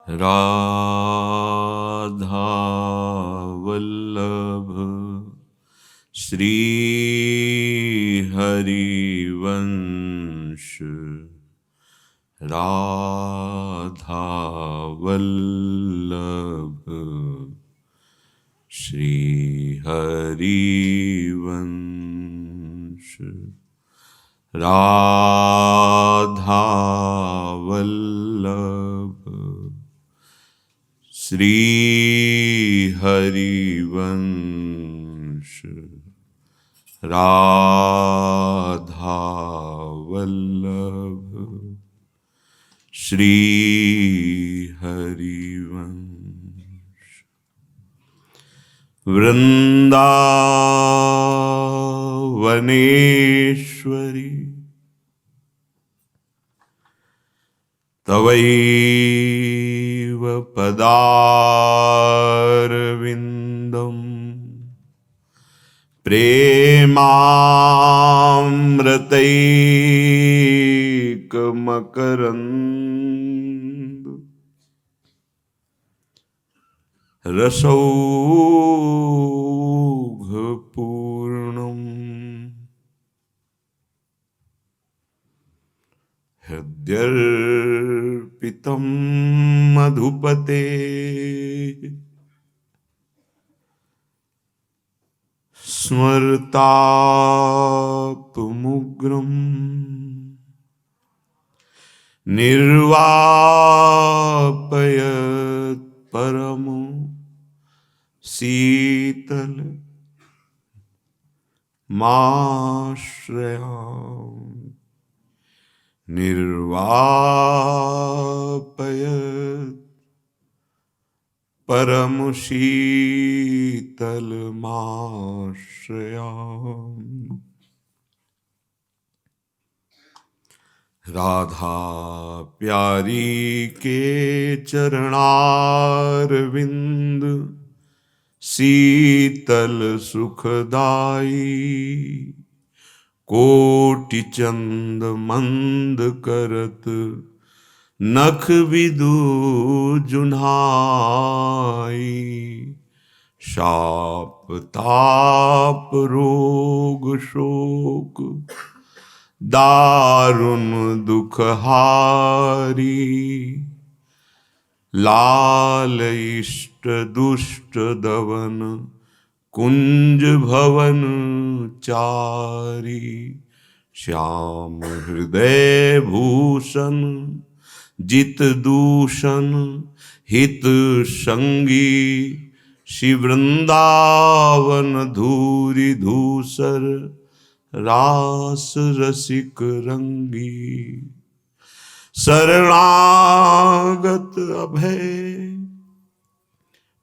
राधा वल्लभ श्री हरिवंश राधा वल्लभ श्री हरिवंश राधा वल्लभ श्री हरिवंश राधा वल्लभ श्री हरिवंश। वृंदावनेश्वरी तवैव पदारविन्दम् प्रेमामृतैकमकरन्द रसौघपूर्णम् हृद्यर्पितं मधुपते स्मर्तापमुग्रं निर्वापयत् परमो शीतल माश्रयामि निर्वापयत् परमशीतलमाश्रयामि। राधा प्यारी के चरणारविंद शीतल सुखदाई कोटि चंद मंद करत नख विदु जुन्हाई शाप ताप रोग शोक दारुण दुख हारी लाल इष्ट दुष्ट दवन कुंज भवन चारी श्याम हृदय भूषण जित दूषण हित संगी श्री वृंदावन धूरी धूसर रास रसिक रंगी शरणागत अभय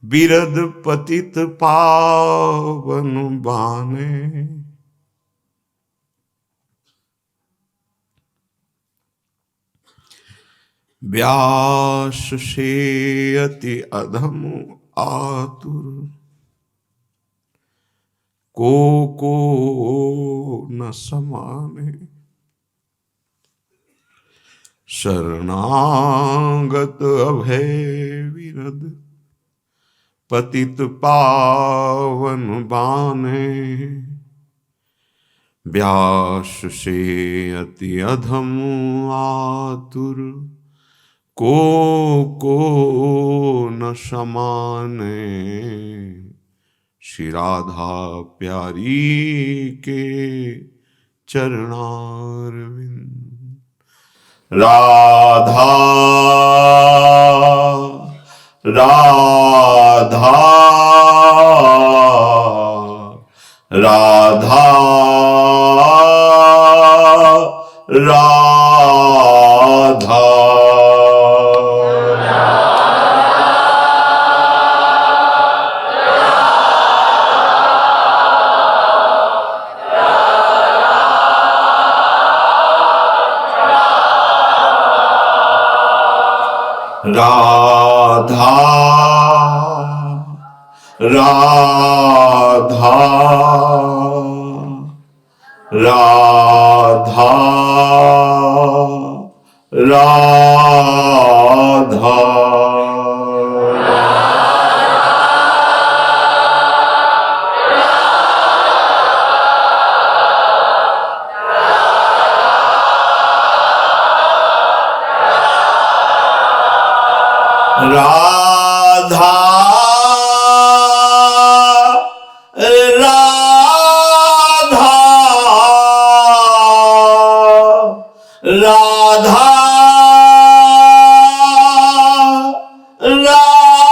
बिरद पतित पावन बाने व्यास से अति अधम आतुर को न समाने शरणागत अभय विरद पतित पावन बाने व्यास से अति अधम आतुर को न समाने श्री राधा प्यारी के चरणारविंद। राधा राधा राधा राधा राधा राधा राधा राधा राधा राधा राधा राधा राधा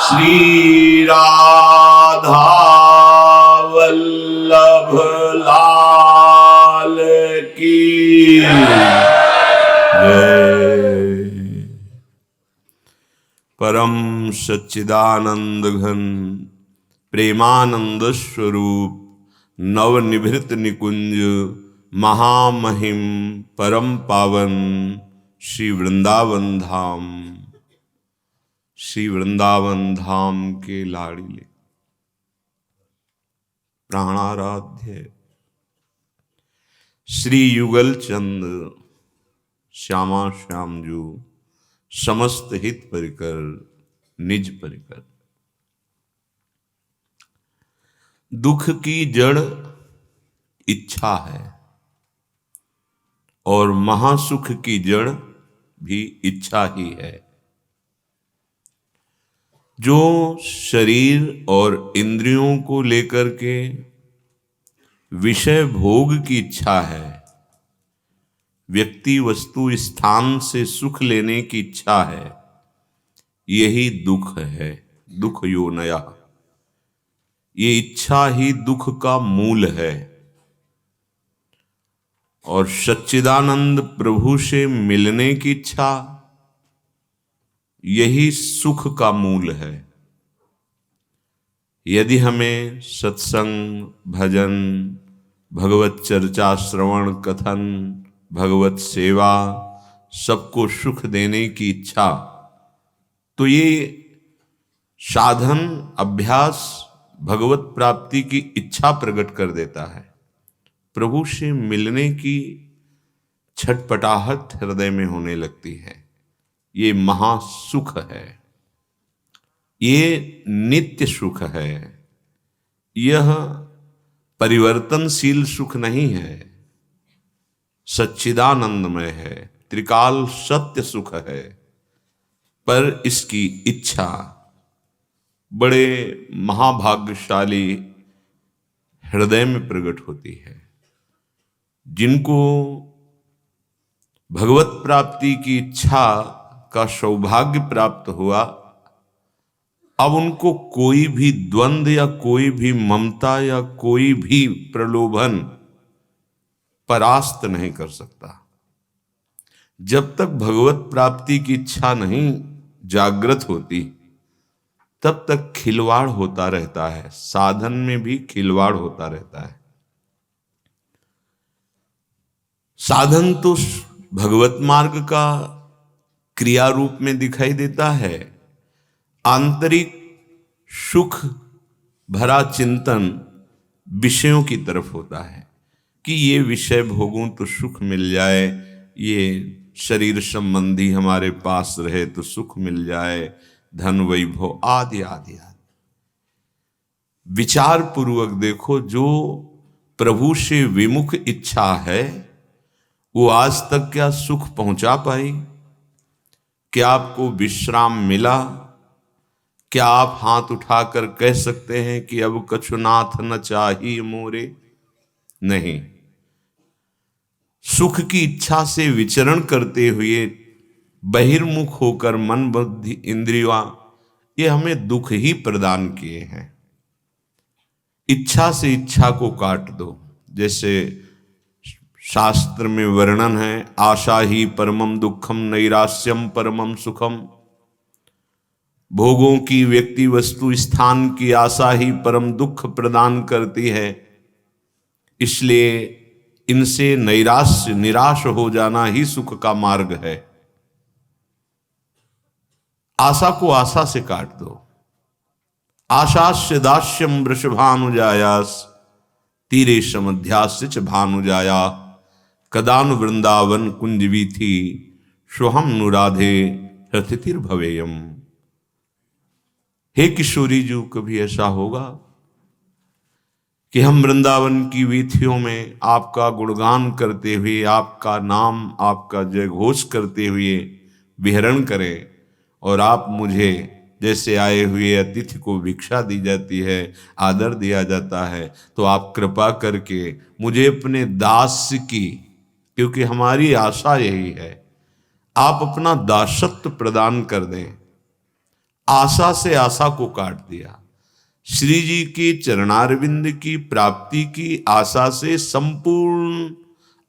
श्री राधा वल्लभ लाल की परम सच्चिदानंद घन प्रेमानंद स्वरूप नवनिभृत निकुंज महामहिम परम पावन श्री वृंदावन धाम के लाड़िले प्राणाराध्य श्री युगल चंद श्यामा श्यामजू समस्त हित परिकर निज परिकर। दुख की जड़ इच्छा है और महासुख की जड़ भी इच्छा ही है। जो शरीर और इंद्रियों को लेकर के विषय भोग की इच्छा है, व्यक्ति वस्तु स्थान से सुख लेने की इच्छा है, यही दुख है। दुख योनया, ये इच्छा ही दुख का मूल है। और सच्चिदानंद प्रभु से मिलने की इच्छा, यही सुख का मूल है। यदि हमें सत्संग, भजन, भगवत चर्चा, श्रवण, कथन, भगवत सेवा सबको सुख देने की इच्छा, तो ये साधन अभ्यास भगवत प्राप्ति की इच्छा प्रकट कर देता है। प्रभु से मिलने की छटपटाहट हृदय में होने लगती है। ये महासुख है, ये नित्य सुख है। यह परिवर्तनशील सुख नहीं है, सच्चिदानंदमय है, त्रिकाल सत्य सुख है। पर इसकी इच्छा बड़े महाभाग्यशाली हृदय में प्रकट होती है। जिनको भगवत प्राप्ति की इच्छा का सौभाग्य प्राप्त हुआ, अब उनको कोई भी द्वंद्व या कोई भी ममता या कोई भी प्रलोभन परास्त नहीं कर सकता। जब तक भगवत प्राप्ति की इच्छा नहीं जागृत होती, तब तक खिलवाड़ होता रहता है, साधन में भी खिलवाड़ होता रहता है। साधन तो भगवत मार्ग का क्रिया रूप में दिखाई देता है। आंतरिक सुख भरा चिंतन विषयों की तरफ होता है कि ये विषय भोगूं तो सुख मिल जाए, ये शरीर संबंधी हमारे पास रहे तो सुख मिल जाए, धन वैभव आदि आदि आदि। विचार पूर्वक देखो, जो प्रभु से विमुख इच्छा है वो आज तक क्या सुख पहुंचा पाई? क्या आपको विश्राम मिला? क्या आप हाथ उठाकर कह सकते हैं कि अब कछुनाथ न चाहिए मोरे? नहीं। सुख की इच्छा से विचरण करते हुए बहिर्मुख होकर मन, बुद्धि, इंद्रियां ये हमें दुख ही प्रदान किए हैं। इच्छा से इच्छा को काट दो। जैसे शास्त्र में वर्णन है, आशा ही परमम दुखम नैरास्यम परमम सुखम। भोगों की, व्यक्ति वस्तु स्थान की आशा ही परम दुख प्रदान करती है। इसलिए इनसे नैराश्य, निराश हो जाना ही सुख का मार्ग है। आशा को आशा से काट दो। आशास्य दास्यम वृषभानुजायास तीरे समध्यास्य च भानुजाया कदानु वृंदावन कुंजवी थी सोहम नुराधे रथितिर भवेयम। हे किशोरी जी, कभी ऐसा होगा कि हम वृंदावन की वीथियों में आपका गुणगान करते हुए, आपका नाम, आपका जय घोष करते हुए विहरण करें, और आप मुझे जैसे आए हुए अतिथि को भिक्षा दी जाती है, आदर दिया जाता है, तो आप कृपा करके मुझे अपने दास की, क्योंकि हमारी आशा यही है, आप अपना दासत्व प्रदान कर दें। आशा से आशा को काट दिया। श्री जी के चरणारविंद की प्राप्ति की आशा से संपूर्ण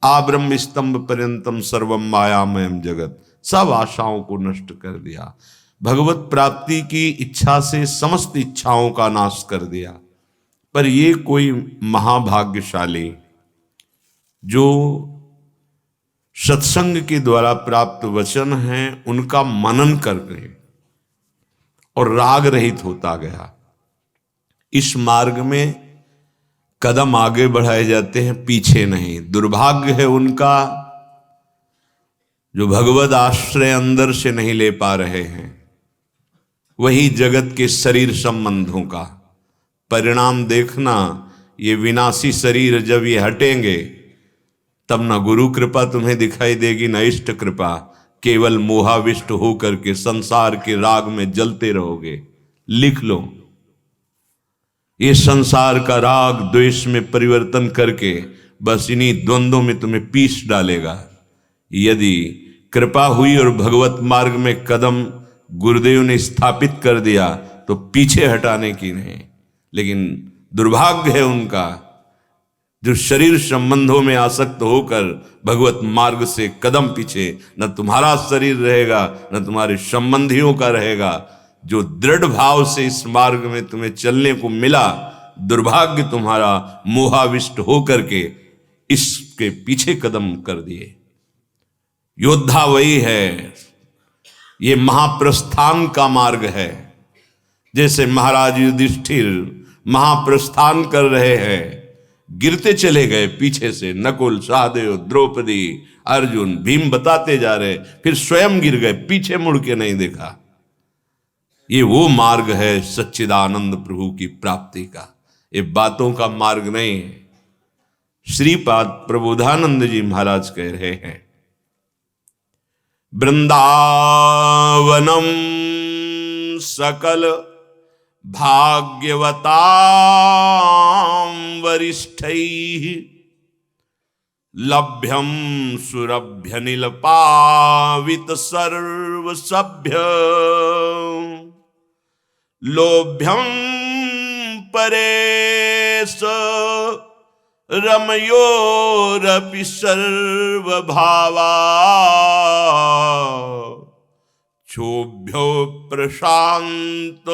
आब्रह्म स्तंभ पर्यंतम सर्वम मायामयम जगत, सब आशाओं को नष्ट कर दिया। भगवत प्राप्ति की इच्छा से समस्त इच्छाओं का नाश कर दिया। पर ये कोई महाभाग्यशाली जो सत्संग के द्वारा प्राप्त वचन हैं, उनका मनन करके और राग रहित होता गया। इस मार्ग में कदम आगे बढ़ाए जाते हैं, पीछे नहीं। दुर्भाग्य है उनका जो भगवत आश्रय अंदर से नहीं ले पा रहे हैं। वही जगत के शरीर संबंधों का परिणाम देखना। ये विनाशी शरीर जब ये हटेंगे, तब न गुरु कृपा तुम्हें दिखाई देगी, न इष्ट कृपा। केवल मोहाविष्ट होकर के संसार के राग में जलते रहोगे। लिख लो, ये संसार का राग द्वेष में परिवर्तन करके बस इन्हीं द्वंद्वों में तुम्हें पीस डालेगा। यदि कृपा हुई और भगवत मार्ग में कदम गुरुदेव ने स्थापित कर दिया, तो पीछे हटाने की नहीं। लेकिन दुर्भाग्य है उनका जो शरीर संबंधों में आसक्त होकर भगवत मार्ग से कदम पीछे, न तुम्हारा शरीर रहेगा न तुम्हारे संबंधियों का रहेगा। जो दृढ़ भाव से इस मार्ग में तुम्हें चलने को मिला, दुर्भाग्य तुम्हारा मोहाविष्ट होकर के इसके पीछे कदम कर दिए। योद्धा वही है, ये महाप्रस्थान का मार्ग है। जैसे महाराज युधिष्ठिर महाप्रस्थान कर रहे हैं, गिरते चले गए पीछे से, नकुल, सहदेव, द्रौपदी, अर्जुन, भीम बताते जा रहे, फिर स्वयं गिर गए, पीछे मुड़ के नहीं देखा। ये वो मार्ग है सच्चिदानंद प्रभु की प्राप्ति का, ये बातों का मार्ग नहीं है। श्रीपाद प्रबोधानंद जी महाराज कह रहे हैं, वृंदावनम सकल भाग्यवतां वरिष्ठैः लभ्यं सुरभ्य नीलपावित सर्वसभ्य लोभ्यं परेश रमयोरपि सर्वभावा क्षोभ्यो प्रशांत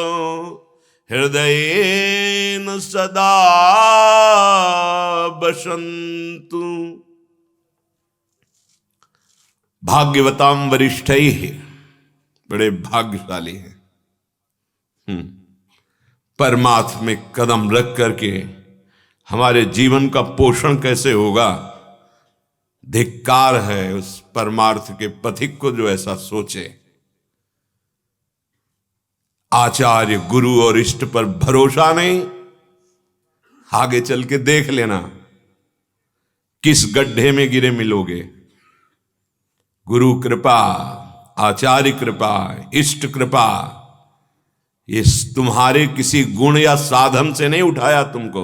हृदयेन सदा बसन्तु। भाग्यवतां वरिष्ठैः, बड़े भाग्यशाली हैं। परमार्थ में कदम रख करके हमारे जीवन का पोषण कैसे होगा? धिक्कार है उस परमार्थ के पथिक को जो ऐसा सोचे। आचार्य, गुरु और इष्ट पर भरोसा नहीं, आगे चल के देख लेना किस गड्ढे में गिरे मिलोगे। गुरु कृपा, आचार्य कृपा, इष्ट कृपा, ये तुम्हारे किसी गुण या साधन से नहीं उठाया तुमको,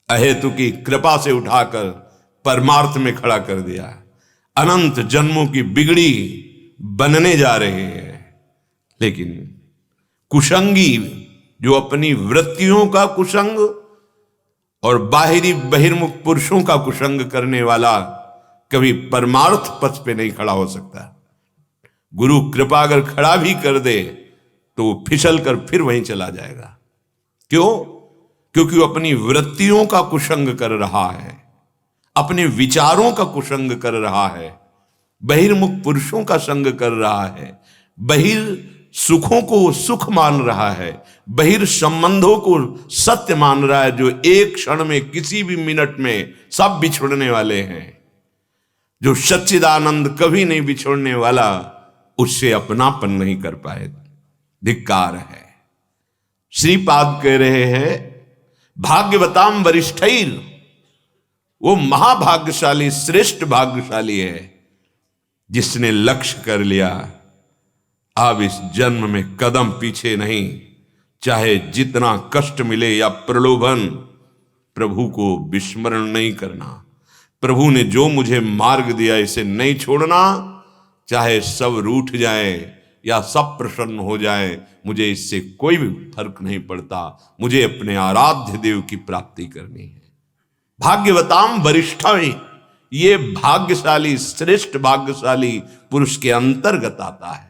अहेतु की कृपा से उठाकर परमार्थ में खड़ा कर दिया। अनंत जन्मों की बिगड़ी बनने जा रहे हैं। लेकिन कुसंगी जो अपनी वृत्तियों का कुसंग और बाहरी बहिर्मुख पुरुषों का कुसंग करने वाला कभी परमार्थ पथ पे नहीं खड़ा हो सकता। गुरु कृपा अगर खड़ा भी कर दे तो वो फिसल कर फिर वहीं चला जाएगा। क्यों? क्योंकि वो अपनी वृत्तियों का कुसंग कर रहा है, अपने विचारों का कुसंग कर रहा है, बहिर्मुख पुरुषों का संग कर रहा है, बहिर सुखों को सुख मान रहा है, बहिर संबंधों को सत्य मान रहा है, जो एक क्षण में किसी भी मिनट में सब बिछुड़ने वाले हैं। जो सच्चिदानंद कभी नहीं बिछोड़ने वाला, उससे अपनापन नहीं कर पाए, धिक्कार है। श्रीपाद कह रहे हैं भाग्यवताम वरिष्ठैर, वो महाभाग्यशाली श्रेष्ठ भाग्यशाली है जिसने लक्ष्य कर लिया, अब इस जन्म में कदम पीछे नहीं, चाहे जितना कष्ट मिले या प्रलोभन, प्रभु को विस्मरण नहीं करना। प्रभु ने जो मुझे मार्ग दिया इसे नहीं छोड़ना, चाहे सब रूठ जाए या सब प्रसन्न हो जाए, मुझे इससे कोई भी फर्क नहीं पड़ता, मुझे अपने आराध्य देव की प्राप्ति करनी है। भाग्यवताम वरिष्ठाएं, ये भाग्यशाली श्रेष्ठ भाग्यशाली पुरुष के अंतर्गत आता है।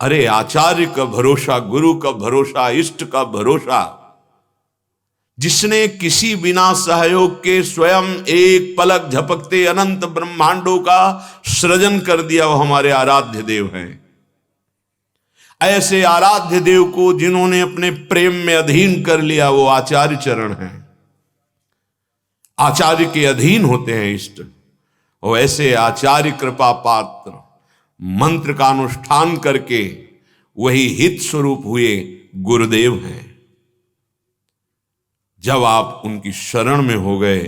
अरे आचार्य का भरोसा, गुरु का भरोसा, इष्ट का भरोसा, जिसने किसी बिना सहयोग के स्वयं एक पलक झपकते अनंत ब्रह्मांडों का सृजन कर दिया, वो हमारे आराध्य देव हैं। ऐसे आराध्य देव को जिन्होंने अपने प्रेम में अधीन कर लिया, वो आचार्य चरण हैं। आचार्य के अधीन होते हैं इष्ट, और ऐसे आचार्य कृपा पात्र मंत्र का अनुष्ठान करके वही हित स्वरूप हुए गुरुदेव हैं। जब आप उनकी शरण में हो गए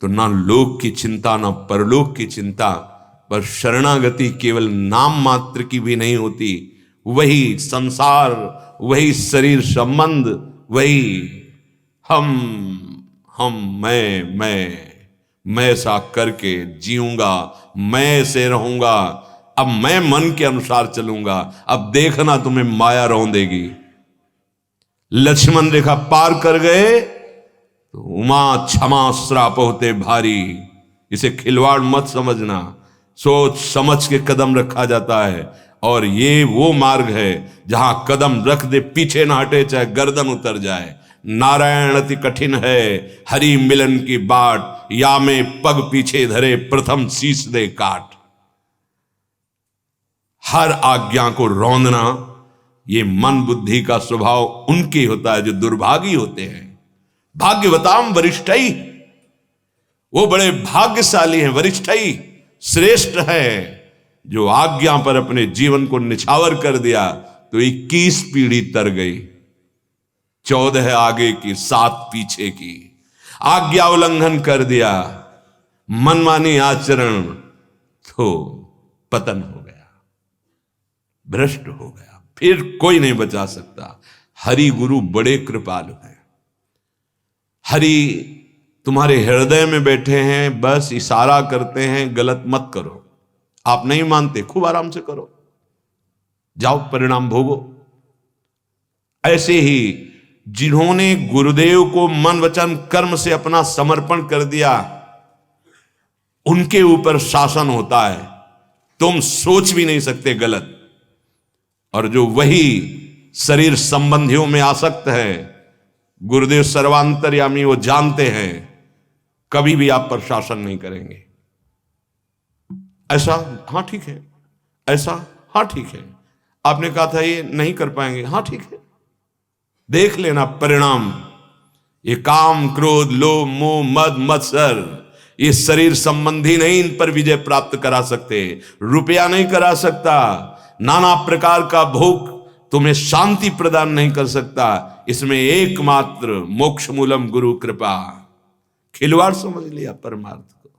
तो ना लोक की चिंता ना परलोक की चिंता, पर शरणागति केवल नाम मात्र की भी नहीं होती। वही संसार, वही शरीर संबंध, वही हम मैं सा करके जीऊंगा, मैं से रहूंगा, अब मैं मन के अनुसार चलूंगा, अब देखना तुम्हें माया रौंद देगी। लक्ष्मण रेखा पार कर गए तो उमा क्षमा श्राप होते भारी। इसे खिलवाड़ मत समझना, सोच समझ के कदम रखा जाता है, और ये वो मार्ग है जहां कदम रख दे पीछे ना हटे, चाहे गर्दन उतर जाए। नारायण अति कठिन है, हरि मिलन की बाट, या में पग पीछे धरे प्रथम शीश दे काट। हर आज्ञा को रौंदना ये मन बुद्धि का स्वभाव उनके होता है जो दुर्भागी होते हैं। भाग्यवताम वरिष्ठई, वो बड़े भाग्यशाली हैं, वरिष्ठई श्रेष्ठ है, जो आज्ञा पर अपने जीवन को निछावर कर दिया तो 21 पीढ़ी तर गई, 14 आगे की 7 पीछे की। आज्ञा उल्लंघन कर दिया, मनमानी आचरण, तो पतन हो गया, भ्रष्ट हो गया, फिर कोई नहीं बचा सकता। हरि गुरु बड़े कृपालु हैं। हरि तुम्हारे हृदय में बैठे हैं, बस इशारा करते हैं गलत मत करो। आप नहीं मानते, खूब आराम से करो, जाओ परिणाम भोगो। ऐसे ही जिन्होंने गुरुदेव को मन वचन कर्म से अपना समर्पण कर दिया, उनके ऊपर शासन होता है, तुम सोच भी नहीं सकते गलत। और जो वही शरीर संबंधियों में आसक्त है, गुरुदेव सर्वांतर्यामी, वो जानते हैं कभी भी आप पर शासन नहीं करेंगे। ऐसा हाँ ठीक है, ऐसा हाँ ठीक है, आपने कहा था ये नहीं कर पाएंगे, हाँ ठीक है, देख लेना परिणाम। ये काम क्रोध लोभ मोह मद मत्सर, ये शरीर संबंधी नहीं इन पर विजय प्राप्त करा सकते, रुपया नहीं करा सकता, नाना प्रकार का भोग तुम्हें शांति प्रदान नहीं कर सकता। इसमें एकमात्र मोक्ष मूलम गुरु कृपा। खिलवाड़ समझ लिया परमार्थ को।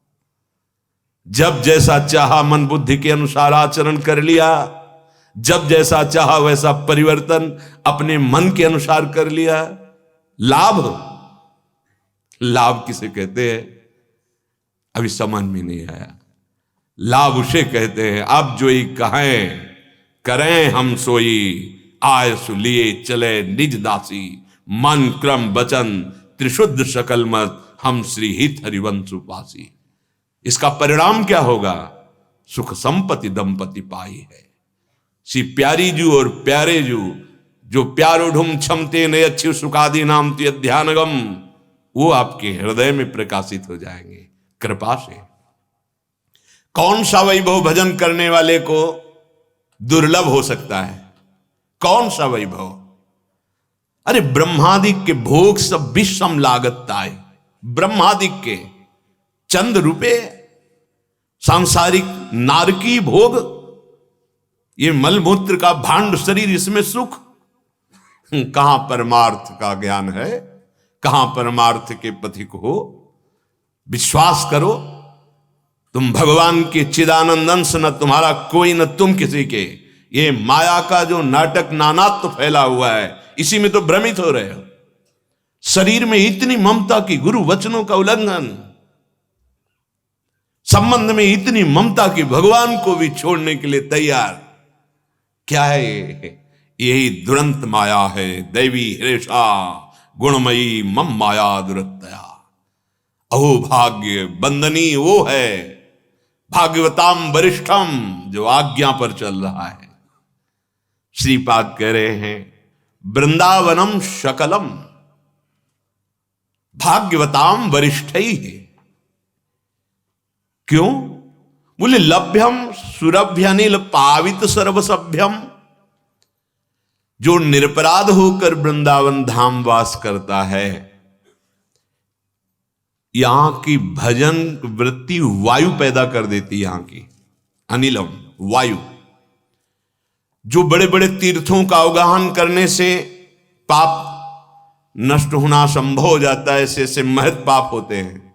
जब जैसा चाहा मन बुद्धि के अनुसार आचरण कर लिया, जब जैसा चाहा वैसा परिवर्तन अपने मन के अनुसार कर लिया। लाभ, लाभ किसे कहते हैं अभी समझ में नहीं आया। लाभ उसे कहते हैं अब जो ही कहें करें हम सोई, आय सुलिए चले निज दासी, मन क्रम वचन त्रिशुद्ध सकल मत हम श्री हित हरिवंश उपासी। इसका परिणाम क्या होगा? सुख संपत्ति दंपति पाई है। सी प्यारी जू और प्यारे जू, जो प्यारो ढुम क्षमते ने अच्छी सुखादि नाम ते ध्यानगम, वो आपके हृदय में प्रकाशित हो जाएंगे कृपा से। कौन सा वैभव भजन करने वाले को दुर्लभ हो सकता है? कौन सा वैभव? अरे ब्रह्मादिक के भोग सब विषम लागताय, ब्रह्मादिक के चंद रुपए, सांसारिक नारकी भोग, ये मलमूत्र का भांड शरीर, इसमें सुख। कहां परमार्थ का ज्ञान है? कहां परमार्थ के पथिक हो? विश्वास करो, तुम भगवान के चिदानंद अंश, न तुम्हारा कोई न तुम किसी के। ये माया का जो नाटक नानात्व फैला हुआ है, इसी में तो भ्रमित हो रहे हो। शरीर में इतनी ममता की, गुरु वचनों का उल्लंघन, संबंध में इतनी ममता की, भगवान को भी छोड़ने के लिए तैयार। क्या है ये? यही दुरंत माया है। दैवी हृषा गुणमयी मम माया दुरतया। अहो भाग्य बंदनी वो है, भाग्यवताम वरिष्ठम, जो आज्ञा पर चल रहा है। श्रीपाद कह रहे हैं वृंदावनम शकलम भाग्यवताम वरिष्ठ ही है। क्यों? बोले लभ्यम सुरभ्यनिल पावित सर्वसभ्यम, जो निरपराध होकर वृंदावन धाम वास करता है, यहां की भजन वृत्ति वायु पैदा कर देती, यहां की अनिलम वायु। जो बड़े बड़े तीर्थों का अवगाहन करने से पाप नष्ट होना संभव हो जाता है, ऐसे महत् पाप होते हैं,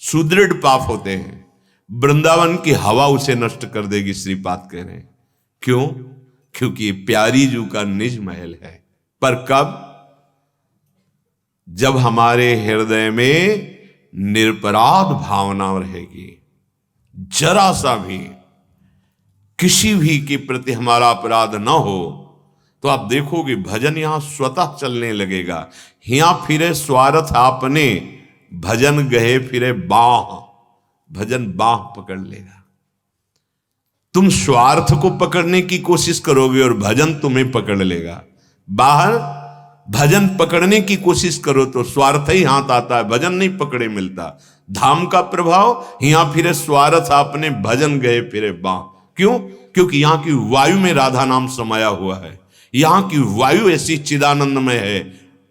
सुदृढ़ पाप होते हैं, वृंदावन की हवा उसे नष्ट कर देगी। श्रीपाद कह रहे हैं क्यों? क्योंकि प्यारी जू का निज महल है। पर कब? जब हमारे हृदय में निरपराध भावना रहेगी, जरा सा भी किसी भी के प्रति हमारा अपराध न हो, तो आप देखोगे भजन यहां स्वतः चलने लगेगा। हिया फिरे स्वार्थ आपने, भजन गए फिरे बाह, भजन बाह पकड़ लेगा। तुम स्वार्थ को पकड़ने की कोशिश करोगे और भजन तुम्हें पकड़ लेगा। बाहर भजन पकड़ने की कोशिश करो तो स्वार्थ ही हाथ आता है, भजन नहीं पकड़े मिलता। धाम का प्रभाव, यहाँ फिरे स्वार्थ आपने, भजन गए फिरे बाह। क्यों? क्योंकि यहाँ की वायु में राधा नाम समाया हुआ है। यहाँ की वायु ऐसी चिदानंदमय है।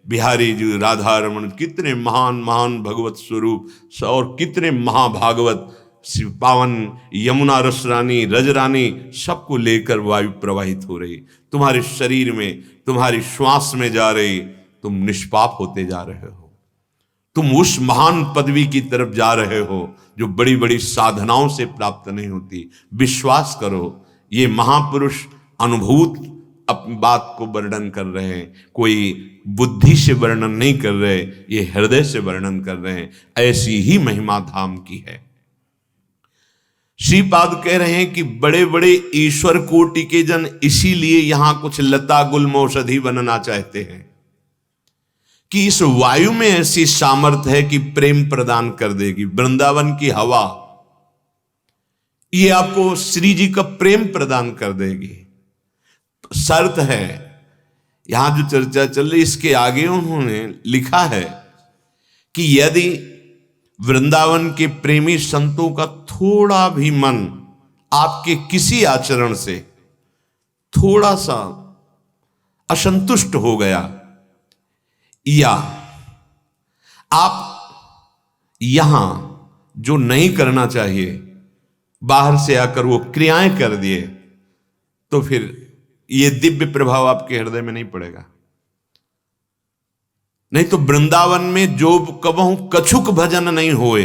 बिहारी जी राधा रमन कितने महान महान भगवत स्वरूप और कितने महाभागवत, पावन यमुना रस रानी, रज रानी, सबको लेकर वायु प्रवाहित हो रही, तुम्हारे शरीर में, तुम्हारी श्वास में जा रही। तुम निष्पाप होते जा रहे हो, तुम उस महान पदवी की तरफ जा रहे हो जो बड़ी बड़ी साधनाओं से प्राप्त नहीं होती। विश्वास करो, ये महापुरुष अनुभूत अपनी बात को वर्णन कर रहे हैं, कोई बुद्धि से वर्णन नहीं कर रहे, ये हृदय से वर्णन कर रहे हैं। ऐसी ही महिमा धाम की है। श्रीपाद कह रहे हैं कि बड़े बड़े ईश्वर कोटि के जन इसीलिए यहां कुछ लता गुल्म औषधि बनना चाहते हैं कि इस वायु में ऐसी सामर्थ्य है कि प्रेम प्रदान कर देगी। वृंदावन की हवा ये आपको श्री जी का प्रेम प्रदान कर देगी। शर्त है, यहां जो चर्चा चल रही इसके आगे उन्होंने लिखा है कि यदि वृंदावन के प्रेमी संतों का थोड़ा भी मन आपके किसी आचरण से थोड़ा सा असंतुष्ट हो गया, या आप यहां जो नहीं करना चाहिए बाहर से आकर वो क्रियाएं कर दिए, तो फिर ये दिव्य प्रभाव आपके हृदय में नहीं पड़ेगा। नहीं तो वृंदावन में जो कबहू कछुक भजन नहीं होए,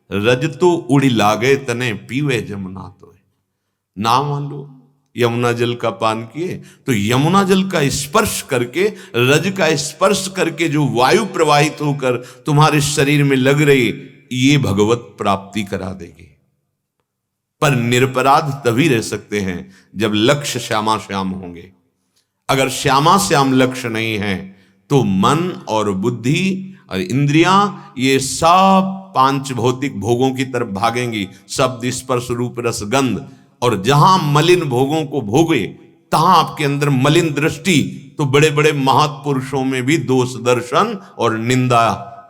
रज तो उड़ी लागे तने पीवे जमुना तो। ना मान लो यमुना जल का पान किए तो यमुना जल का स्पर्श करके, रज का स्पर्श करके जो वायु प्रवाहित होकर तुम्हारे शरीर में लग रही, ये भगवत प्राप्ति करा देगी। पर निरपराध तभी रह सकते हैं जब लक्ष्य श्यामा श्याम होंगे। अगर श्यामा श्याम लक्ष्य नहीं है तो मन और बुद्धि और इंद्रियां ये सब पांच भौतिक भोगों की तरफ भागेंगी, शब्द स्पर्श रूप रस गंध। और जहां मलिन भोगों को भोगे तहां आपके अंदर मलिन दृष्टि, तो बड़े बड़े महापुरुषों में भी दोष दर्शन और निंदा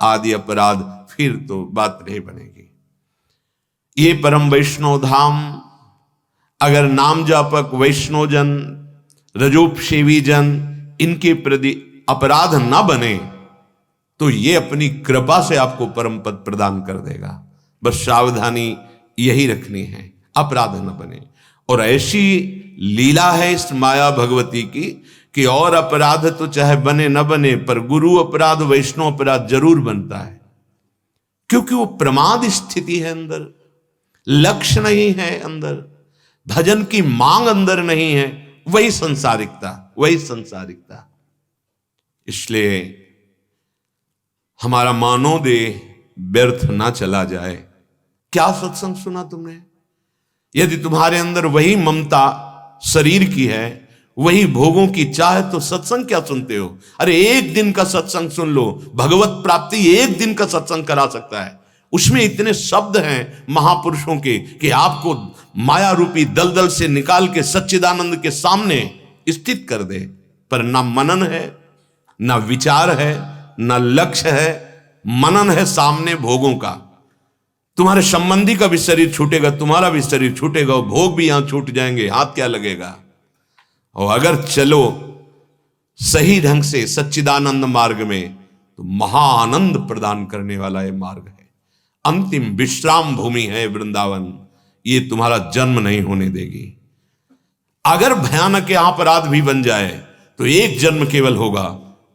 आदि अपराध, फिर तो बात नहीं बनेगी। ये परम वैष्णव धाम अगर नाम जापक वैष्णव जन, रजोपसेवी जन, इनके प्रति अपराध न बने तो ये अपनी कृपा से आपको परम पद प्रदान कर देगा। बस सावधानी यही रखनी है, अपराध न बने। और ऐसी लीला है इस माया भगवती की कि और अपराध तो चाहे बने न बने, पर गुरु अपराध वैष्णव अपराध जरूर बनता है, क्योंकि वो प्रमाद स्थिति है अंदर, लक्ष्य नहीं है अंदर, भजन की मांग अंदर नहीं है, वही संसारिकता, वही संसारिकता। इसलिए हमारा मानो देह व्यर्थ ना चला जाए। क्या सत्संग सुना तुमने? यदि तुम्हारे अंदर वही ममता शरीर की है, वही भोगों की चाह, तो सत्संग क्या सुनते हो? अरे एक दिन का सत्संग सुन लो, भगवत प्राप्ति एक दिन का सत्संग करा सकता है। उसमें इतने शब्द हैं महापुरुषों के कि आपको माया रूपी दलदल से निकाल के सच्चिदानंद के सामने स्थित कर दे। पर ना मनन है, ना विचार है, ना लक्ष्य है। मनन है सामने भोगों का। तुम्हारे संबंधी का भी शरीर छूटेगा, तुम्हारा भी शरीर छूटेगा, भोग भी यहां छूट जाएंगे, हाथ क्या लगेगा? और अगर चलो सही ढंग से सच्चिदानंद मार्ग में, तो महाआनंद प्रदान करने वाला ये मार्ग है। अंतिम विश्राम भूमि है वृंदावन, ये तुम्हारा जन्म नहीं होने देगी। अगर भयानक यहां अपराध भी बन जाए तो एक जन्म केवल होगा,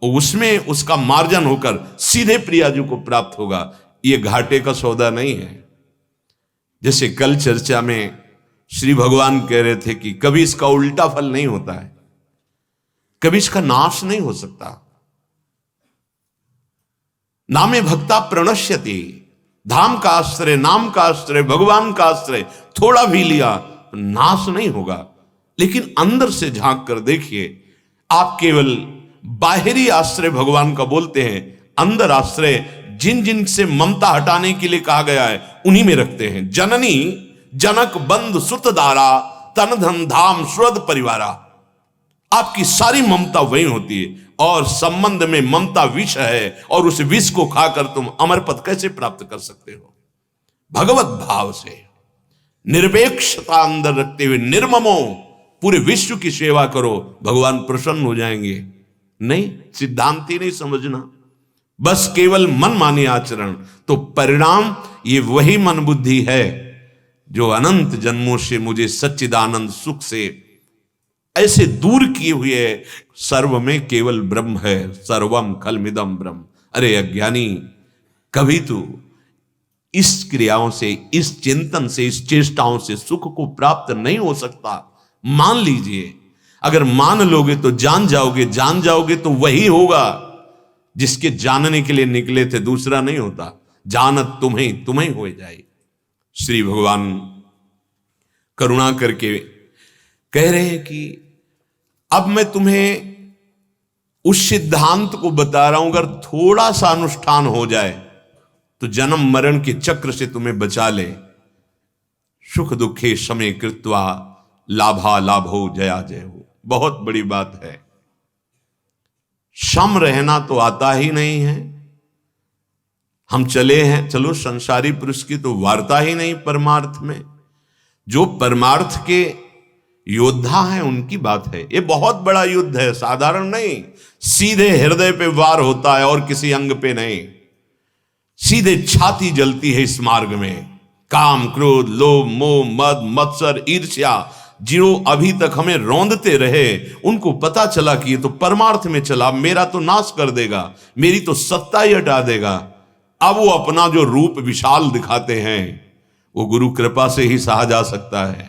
और उसमें उसका मार्जन होकर सीधे प्रियाजू को प्राप्त होगा। ये घाटे का सौदा नहीं है। जैसे कल चर्चा में श्री भगवान कह रहे थे कि कभी इसका उल्टा फल नहीं होता है, कभी इसका नाश नहीं हो सकता। नामे भक्ता प्रणश्यति, धाम का आश्रय, नाम का आश्रय, भगवान का आश्रय थोड़ा भी लिया तो नाश नहीं होगा। लेकिन अंदर से झांक कर देखिए, आप केवल बाहरी आश्रय भगवान का बोलते हैं, अंदर आश्रय जिन जिन से ममता हटाने के लिए कहा गया है उन्हीं में रखते हैं। जननी जनक बंद सुत दारा, तन धन धाम स्वर्द परिवारा। आपकी सारी ममता वही होती है, और संबंध में ममता विष है, और उस विष को खाकर तुम अमर पद कैसे प्राप्त कर सकते हो? भगवत भाव से निरपेक्षता अंदर रखते हुए निर्ममो पूरे विश्व की सेवा करो, भगवान प्रसन्न हो जाएंगे। नहीं, सिद्धांत ही नहीं समझना, बस केवल मन मानी आचरण, तो परिणाम ये वही मन बुद्धि है जो अनंत जन्मों से मुझे सच्चिदानंद सुख से ऐसे दूर किए हुए है। सर्व में केवल ब्रह्म है, सर्वम खलमिदम ब्रह्म। अरे अज्ञानी, कभी तो इस क्रियाओं से, इस चिंतन से, इस चेष्टाओं से सुख को प्राप्त नहीं हो सकता। मान लीजिए, अगर मान लोगे तो जान जाओगे, जान जाओगे तो वही होगा जिसके जानने के लिए निकले थे, दूसरा नहीं होता। जानत तुम्हें तुम्हें हो जाए। श्री भगवान करुणा करके कह रहे हैं कि अब मैं तुम्हें उस सिद्धांत को बता रहा हूं, अगर थोड़ा सा अनुष्ठान हो जाए तो जन्म मरण के चक्र से तुम्हें बचा ले। सुख दुखे समय कृत्वा लाभा लाभो जया जय हो। बहुत बड़ी बात है। सम रहना तो आता ही नहीं है। हम चले हैं, चलो संसारी पुरुष की तो वार्ता ही नहीं परमार्थ में। जो परमार्थ के योद्धा हैं उनकी बात है। ये बहुत बड़ा युद्ध है, साधारण नहीं। सीधे हृदय पे वार होता है और किसी अंग पे नहीं। सीधे छाती जलती है इस मार्ग में। काम क्रोध लोभ मोह मद मत्सर ईर्ष्या, जो अभी तक हमें रौंदते रहे, उनको पता चला कि ये तो परमार्थ में चला, मेरा तो नाश कर देगा, मेरी तो सत्ता ही हटा देगा। अब वो अपना जो रूप विशाल दिखाते हैं, वो गुरु कृपा से ही सहा जा सकता है,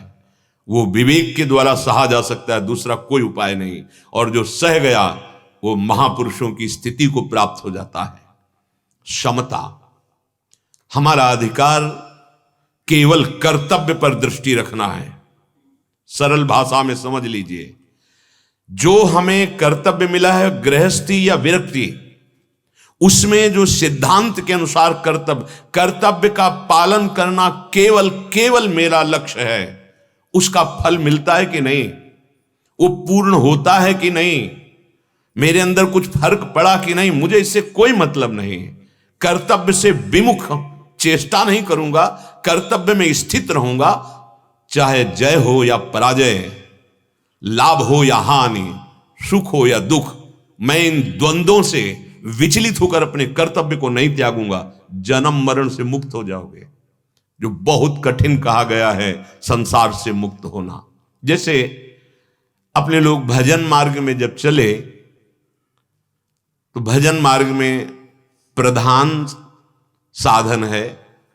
वो विवेक के द्वारा सहा जा सकता है, दूसरा कोई उपाय नहीं। और जो सह गया वो महापुरुषों की स्थिति को प्राप्त हो जाता है। समता, हमारा अधिकार केवल कर्तव्य पर दृष्टि रखना है। सरल भाषा में समझ लीजिए, जो हमें कर्तव्य मिला है गृहस्थी या विरक्ति, उसमें जो सिद्धांत के अनुसार कर्तव्य का पालन करना केवल केवल मेरा लक्ष्य है, उसका फल मिलता है कि नहीं, वो पूर्ण होता है कि नहीं, मेरे अंदर कुछ फर्क पड़ा कि नहीं, मुझे इससे कोई मतलब नहीं। कर्तव्य से विमुख चेष्टा नहीं करूंगा, कर्तव्य में स्थित रहूंगा, चाहे जय हो या पराजय, लाभ हो या हानि, सुख हो या दुख, मैं इन द्वंद्वों से विचलित होकर अपने कर्तव्य को नहीं त्यागूंगा। जन्म मरण से मुक्त हो जाओगे, जो बहुत कठिन कहा गया है संसार से मुक्त होना। जैसे अपने लोग भजन मार्ग में जब चले तो भजन मार्ग में प्रधान साधन है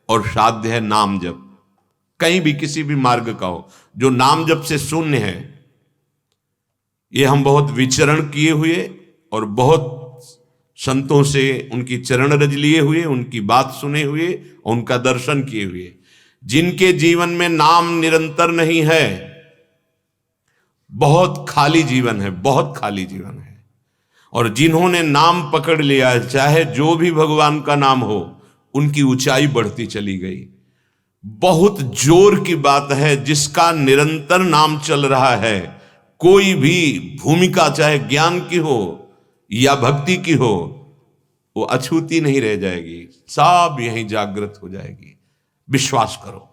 और साध्य है नाम जप। कहीं भी किसी भी मार्ग का हो, जो नाम जप से शून्य है, ये हम बहुत विचरण किए हुए और बहुत संतों से उनकी चरण रज लिए हुए, उनकी बात सुने हुए, उनका दर्शन किए हुए, जिनके जीवन में नाम निरंतर नहीं है, बहुत खाली जीवन है, बहुत खाली जीवन है। और जिन्होंने नाम पकड़ लिया है, चाहे जो भी भगवान का नाम हो, उनकी ऊंचाई बढ़ती चली गई। बहुत जोर की बात है, जिसका निरंतर नाम चल रहा है, कोई भी भूमिका चाहे ज्ञान की हो या भक्ति की हो, वो अछूती नहीं रह जाएगी, सब यहीं जागृत हो जाएगी। विश्वास करो।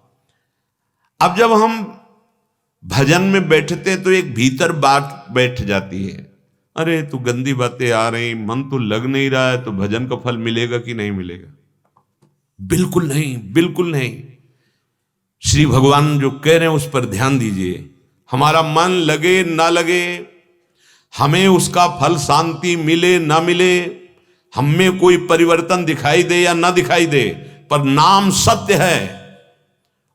अब जब हम भजन में बैठते तो एक भीतर बात बैठ जाती है, अरे तू गंदी बातें आ रही, मन तो लग नहीं रहा है, तो भजन का फल मिलेगा कि नहीं मिलेगा? बिल्कुल नहीं, बिल्कुल नहीं। श्री भगवान जो कह रहे हैं उस पर ध्यान दीजिए। हमारा मन लगे ना लगे, हमें उसका फल शांति मिले ना मिले, हमें कोई परिवर्तन दिखाई दे या ना दिखाई दे, पर नाम सत्य है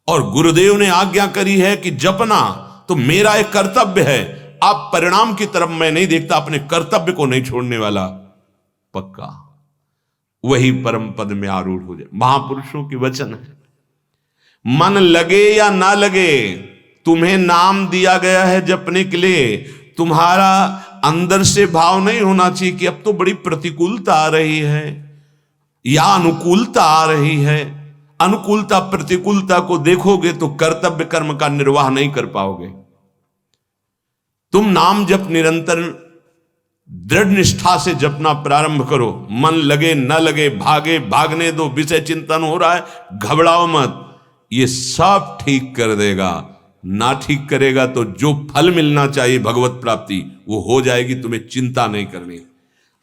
और गुरुदेव ने आज्ञा करी है कि जपना तो मेरा एक कर्तव्य है। आप परिणाम की तरफ मैं नहीं देखता, अपने कर्तव्य को नहीं छोड़ने वाला, पक्का वही परम पद में आरूढ़ हो जाए। महापुरुषों की वचन है, मन लगे या ना लगे, तुम्हें नाम दिया गया है जपने के लिए। तुम्हारा अंदर से भाव नहीं होना चाहिए कि अब तो बड़ी प्रतिकूलता आ रही है या अनुकूलता आ रही है। अनुकूलता प्रतिकूलता को देखोगे तो कर्तव्य कर्म का निर्वाह नहीं कर पाओगे। तुम नाम जप निरंतर दृढ़ निष्ठा से जपना प्रारंभ करो। मन लगे न लगे, भागे भागने दो, विषय चिंतन हो रहा है, घबराओ मत, ये सब ठीक कर देगा। ना ठीक करेगा तो जो फल मिलना चाहिए भगवत प्राप्ति, वो हो जाएगी। तुम्हें चिंता नहीं करनी,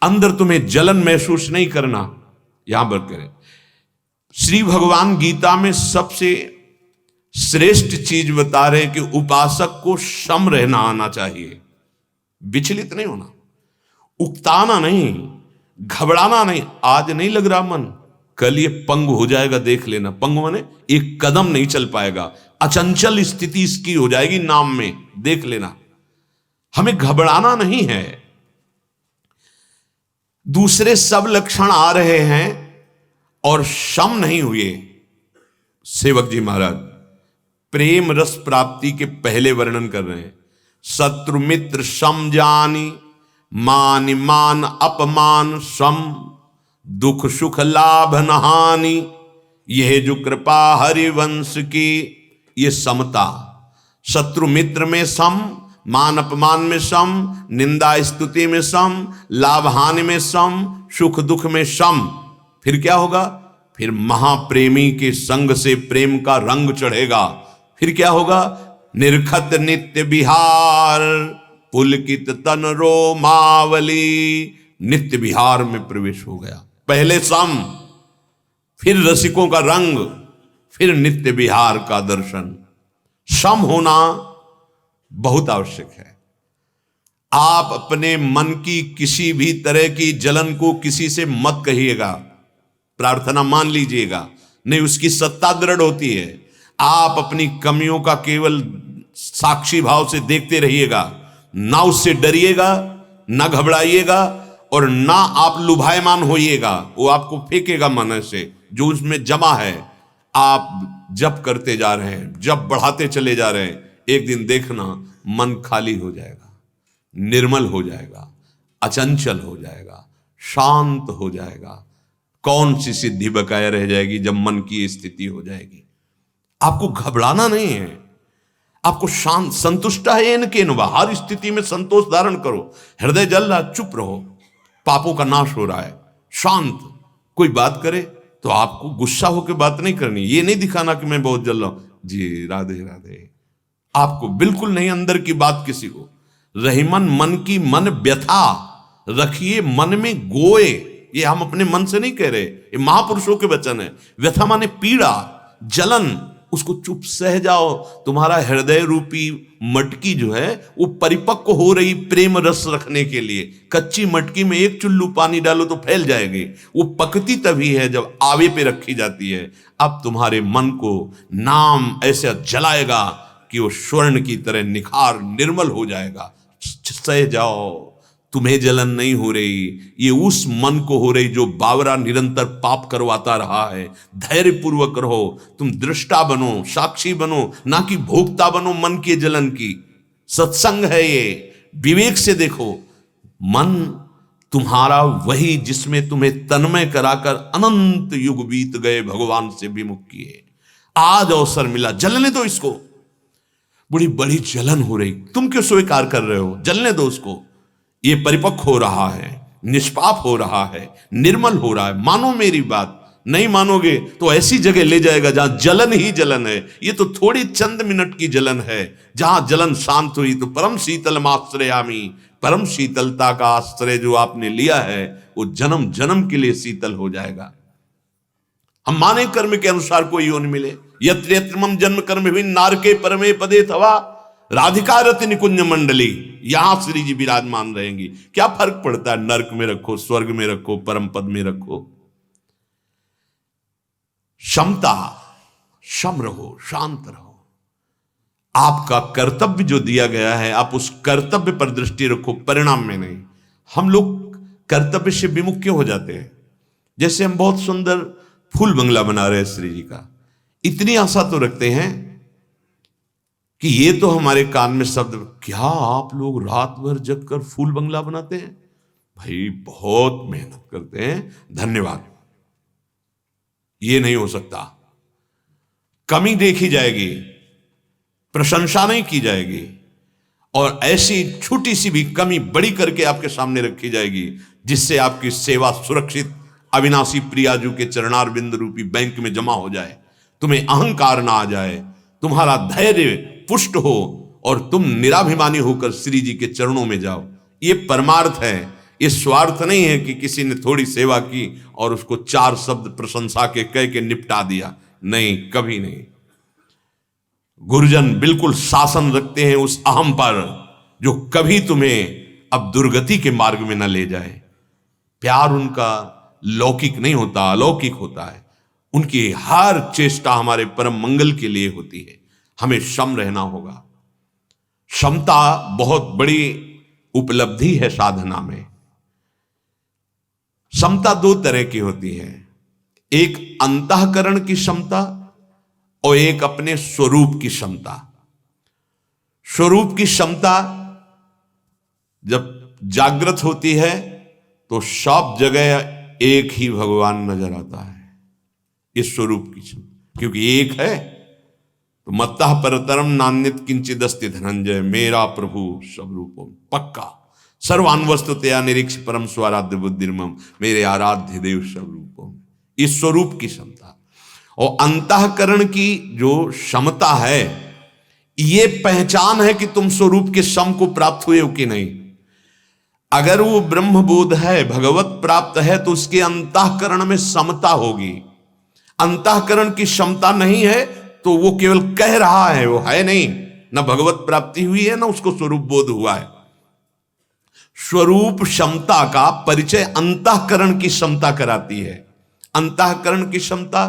अंदर तुम्हें जलन महसूस नहीं करना। यहां पर करें, श्री भगवान गीता में सबसे श्रेष्ठ चीज बता रहे हैं कि उपासक को सम रहना आना चाहिए, विचलित नहीं होना, उकताना नहीं, घबराना नहीं। आज नहीं लग रहा मन, कल ये पंग हो जाएगा, देख लेना। पंग माने एक कदम नहीं चल पाएगा, अचंचल स्थिति इसकी हो जाएगी नाम में, देख लेना। हमें घबराना नहीं है। दूसरे सब लक्षण आ रहे हैं और सम नहीं हुए। सेवक जी महाराज प्रेम रस प्राप्ति के पहले वर्णन कर रहे हैं। शत्रु मित्र सम जानी, मान मान अपमान सम, दुख सुख लाभ न हानि, यह जो कृपा हरिवंश की, ये समता। शत्रु मित्र में सम, मान अपमान में सम, निंदा स्तुति में सम, लाभ हानि में सम, सुख दुख में सम। फिर क्या होगा? फिर महाप्रेमी के संग से प्रेम का रंग चढ़ेगा। फिर क्या होगा? निर्खत नित्य विहार, पुलकित तन रोमावली, नित्य विहार में प्रवेश हो गया। पहले सम, फिर रसिकों का रंग, फिर नित्य विहार का दर्शन। सम होना बहुत आवश्यक है। आप अपने मन की किसी भी तरह की जलन को किसी से मत कहिएगा, प्रार्थना मान लीजिएगा, नहीं उसकी सत्ता दृढ़ होती है। आप अपनी कमियों का केवल साक्षी भाव से देखते रहिएगा, ना उससे डरिएगा, ना घबराइएगा और ना आप लुभायमान होइएगा। वो आपको फेंकेगा मन से जो उसमें जमा है। आप जप करते जा रहे हैं, जप बढ़ाते चले जा रहे हैं, एक दिन देखना मन खाली हो जाएगा, निर्मल हो जाएगा, अचंचल हो जाएगा, शांत हो जाएगा। कौन सी सिद्धि बकाया रह जाएगी जब मन की ये स्थिति हो जाएगी। आपको घबराना नहीं है, आपको शांत संतुष्ट है इनके नुबा, हर स्थिति में संतोष धारण करो। हृदय जल रहा, चुप रहो, पापों का नाश हो रहा है, शांत। कोई बात करे तो आपको गुस्सा होकर बात नहीं करनी, ये नहीं दिखाना कि मैं बहुत जल रहा हूं। जी राधे राधे, आपको बिल्कुल नहीं अंदर की बात किसी को। रहीमन मन की मन व्यथा रखिए मन में गोए, ये हम अपने मन से नहीं कह रहे, ये महापुरुषों के वचन है। व्यथा माने पीड़ा, जलन, उसको चुप सह जाओ। तुम्हारा हृदय रूपी मटकी जो है वो परिपक्व हो रही प्रेम रस रखने के लिए। कच्ची मटकी में एक चुल्लू पानी डालो तो फैल जाएगी, वो पकती तभी है जब आवे पे रखी जाती है। अब तुम्हारे मन को नाम ऐसे जलाएगा कि वो स्वर्ण की तरह निखार निर्मल हो जाएगा। सह जाओ, तुम्हें जलन नहीं हो रही, ये उस मन को हो रही जो बावरा निरंतर पाप करवाता रहा है। धैर्य पूर्वक रहो, तुम दृष्टा बनो, साक्षी बनो, ना कि भोक्ता बनो मन के जलन की। सत्संग है ये, विवेक से देखो। मन तुम्हारा वही जिसमें तुम्हें तन्मय कराकर अनंत युग बीत गए भगवान से विमुख किए। आज अवसर मिला, जलने दो इसको। बड़ी बड़ी जलन हो रही, तुम क्यों स्वीकार कर रहे हो? जलने दो उसको। ये परिपक्व हो रहा है, निष्पाप हो रहा है, निर्मल हो रहा है। मानो मेरी बात, नहीं मानोगे तो ऐसी जगह ले जाएगा जहां जलन ही जलन है। ये तो थोड़ी चंद मिनट की जलन है। जहां जलन शांत हुई तो परम शीतल आश्रयामी, परम शीतलता का आश्रय जो आपने लिया है वो जन्म जन्म के लिए शीतल हो जाएगा। हम माने कर्म के अनुसार कोई योनि मिले। यत्र यत्र मम जन्म कर्म भी नारके परमे पदे थवा राधिका रति निकुंज मंडली, यहां श्री जी विराजमान रहेंगी। क्या फर्क पड़ता है, नरक में रखो, स्वर्ग में रखो, परम पद में रखो। क्षमता, क्षम रहो, शांत रहो। आपका कर्तव्य जो दिया गया है, आप उस कर्तव्य पर दृष्टि रखो, परिणाम में नहीं। हम लोग कर्तव्य से विमुख क्यों हो जाते हैं? जैसे हम बहुत सुंदर फूल बंगला बना रहे हैं श्री जी का, इतनी आशा तो रखते हैं कि ये तो हमारे कान में शब्द, क्या आप लोग रात भर जग कर फूल बंगला बनाते हैं? भाई बहुत मेहनत करते हैं, धन्यवाद। ये नहीं हो सकता। कमी देखी जाएगी, प्रशंसा नहीं की जाएगी, और ऐसी छोटी सी भी कमी बड़ी करके आपके सामने रखी जाएगी जिससे आपकी सेवा सुरक्षित अविनाशी प्रियाजू के चरणार बिंद रूपी बैंक में जमा हो जाए। तुम्हें अहंकार ना आ जाए, तुम्हारा धैर्य पुष्ट हो और तुम निराभिमानी होकर श्री जी के चरणों में जाओ। ये परमार्थ है, ये स्वार्थ नहीं है कि किसी ने थोड़ी सेवा की और उसको चार शब्द प्रशंसा के कह के निपटा दिया। नहीं, कभी नहीं। गुरुजन बिल्कुल शासन रखते हैं उस अहम पर जो कभी तुम्हें अब दुर्गति के मार्ग में न ले जाए। प्यार उनका लौकिक नहीं होता, अलौकिक होता है। उनकी हर चेष्टा हमारे परम मंगल के लिए होती है। हमें क्षम रहना होगा। क्षमता बहुत बड़ी उपलब्धि है साधना में। क्षमता दो तरह की होती है, एक अंतःकरण की क्षमता और एक अपने स्वरूप की क्षमता। स्वरूप की क्षमता जब जागृत होती है तो सब जगह एक ही भगवान नजर आता है। इस स्वरूप की क्षमता, क्योंकि एक है तो मत्तः परतरम नान्यत किंचिदस्ति धनंजय, मेरा प्रभु सब रूपों पक्का सर्वान्वस्तुतया निरीक्ष परम स्वराध्य बुद्धिर्मम, मेरे आराध्य देव सब रूपों। इस स्वरूप की क्षमता और अंतःकरण की जो क्षमता है, ये पहचान है कि तुम स्वरूप के सम को प्राप्त हुए हो कि नहीं। अगर वो ब्रह्मबोध है, भगवत प्राप्त है, तो उसके अंतःकरण में समता होगी। अंतःकरण की क्षमता नहीं है तो वो केवल कह रहा है, वो है नहीं। ना भगवत प्राप्ति हुई है, ना उसको स्वरूप बोध हुआ है। स्वरूप क्षमता का परिचय अंतःकरण की क्षमता कराती है। अंतःकरण की क्षमता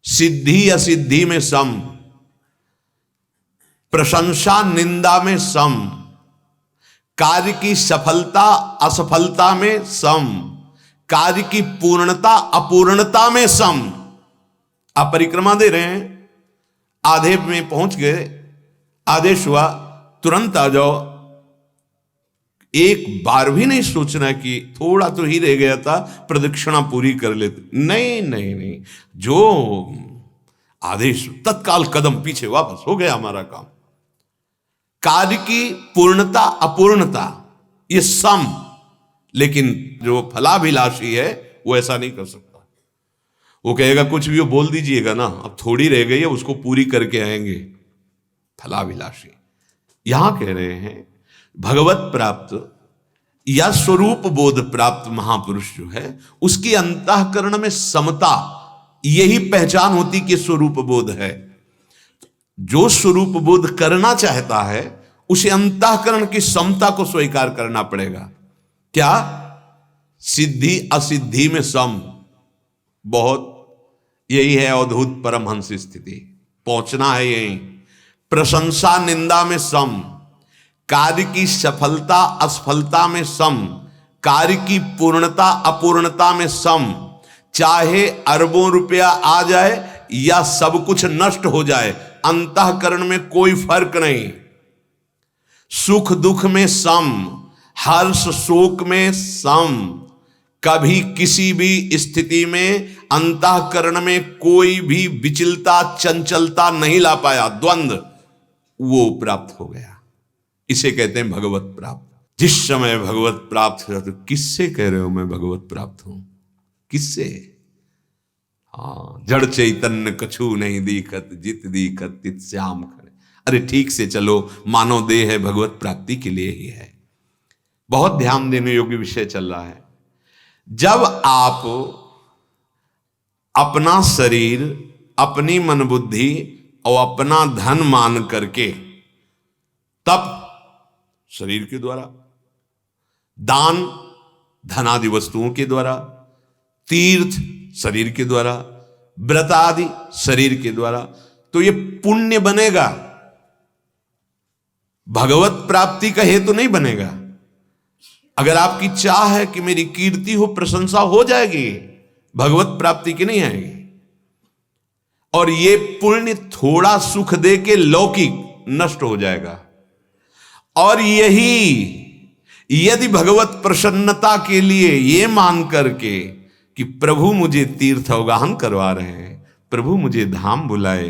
सिद्धि असिद्धि में सम, प्रशंसा निंदा में सम, कार्य की सफलता असफलता में सम, कार्य की पूर्णता अपूर्णता में सम। आप परिक्रमा दे रहे हैं, आधे में पहुंच गए, आदेश हुआ तुरंत आ जाओ, एक बार भी नहीं सोचना कि थोड़ा तो ही रह गया था, प्रदक्षिणा पूरी कर लेते। नहीं नहीं नहीं, जो आदेश तत्काल कदम पीछे, वापस हो गया हमारा काम। कार्य की पूर्णता अपूर्णता ये सम, लेकिन जो फलाभिलाषी है वो ऐसा नहीं कर सकता। वो कहेगा कुछ भी वो बोल दीजिएगा ना, अब थोड़ी रह गई है, उसको पूरी करके आएंगे। फलाभिलाषी यहां कह रहे हैं भगवत प्राप्त या स्वरूप बोध प्राप्त महापुरुष जो है, उसकी अंतःकरण में समता, यही पहचान होती कि स्वरूप बोध है। जो स्वरूप बोध करना चाहता है उसे अंतःकरण की समता को स्वीकार करना पड़ेगा। क्या? सिद्धि असिद्धि में सम। बहुत यही है अवधूत परमहंस स्थिति, पहुंचना है यही। प्रशंसा निंदा में सम, कार्य की सफलता असफलता में सम, कार्य की पूर्णता अपूर्णता में सम। चाहे अरबों रुपया आ जाए या सब कुछ नष्ट हो जाए, अंतःकरण में कोई फर्क नहीं। सुख दुख में सम, हर्ष शोक में सम। कभी किसी भी स्थिति में अंतःकरण में कोई भी विचलता चंचलता नहीं ला पाया, द्वंद्व, वो प्राप्त हो गया। इसे कहते हैं भगवत प्राप्त। जिस समय भगवत प्राप्त हो, तो किससे कह रहे हो मैं भगवत प्राप्त हूं? किससे? हाँ, जड़ चैतन्य कछु नहीं दीखत, जित दीखत तित श्याम खड़े। अरे ठीक से चलो, मानव देह है, भगवत प्राप्ति के लिए ही है। बहुत ध्यान देने योग्य विषय चल रहा है। जब आप अपना शरीर, अपनी मन बुद्धि और अपना धन मान करके, तप शरीर के द्वारा, दान धनादि वस्तुओं के द्वारा, तीर्थ शरीर के द्वारा, व्रत आदि शरीर के द्वारा, तो ये पुण्य बनेगा, भगवत प्राप्ति का हेतु नहीं बनेगा। अगर आपकी चाह है कि मेरी कीर्ति हो, प्रशंसा हो जाएगी, भगवत प्राप्ति की नहीं आएगी। और ये पुण्य थोड़ा सुख दे के लौकिक नष्ट हो जाएगा। और यही यदि भगवत प्रसन्नता के लिए ये मान करके कि प्रभु मुझे तीर्थावगाहन करवा रहे हैं, प्रभु मुझे धाम बुलाए,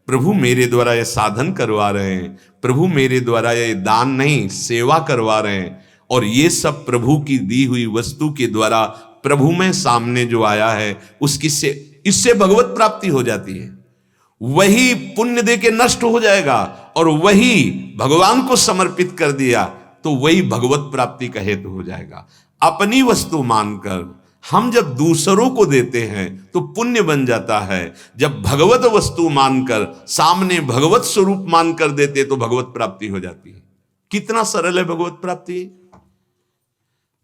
प्रभु मेरे द्वारा ये साधन करवा रहे हैं, प्रभु मेरे द्वारा ये दान नहीं सेवा करवा रहे हैं, और ये सब प्रभु की दी हुई वस्तु के द्वारा प्रभु में सामने जो आया है उसकी से इससे भगवत प्राप्ति हो जाती है। वही पुण्य दे के नष्ट हो जाएगा, और वही भगवान को समर्पित कर दिया तो वही भगवत प्राप्ति का हेतु हो जाएगा। अपनी वस्तु मानकर हम जब दूसरों को देते हैं तो पुण्य बन जाता है। जब भगवत वस्तु मानकर सामने भगवत स्वरूप मानकर देते तो भगवत प्राप्ति हो जाती है। कितना सरल है भगवत प्राप्ति।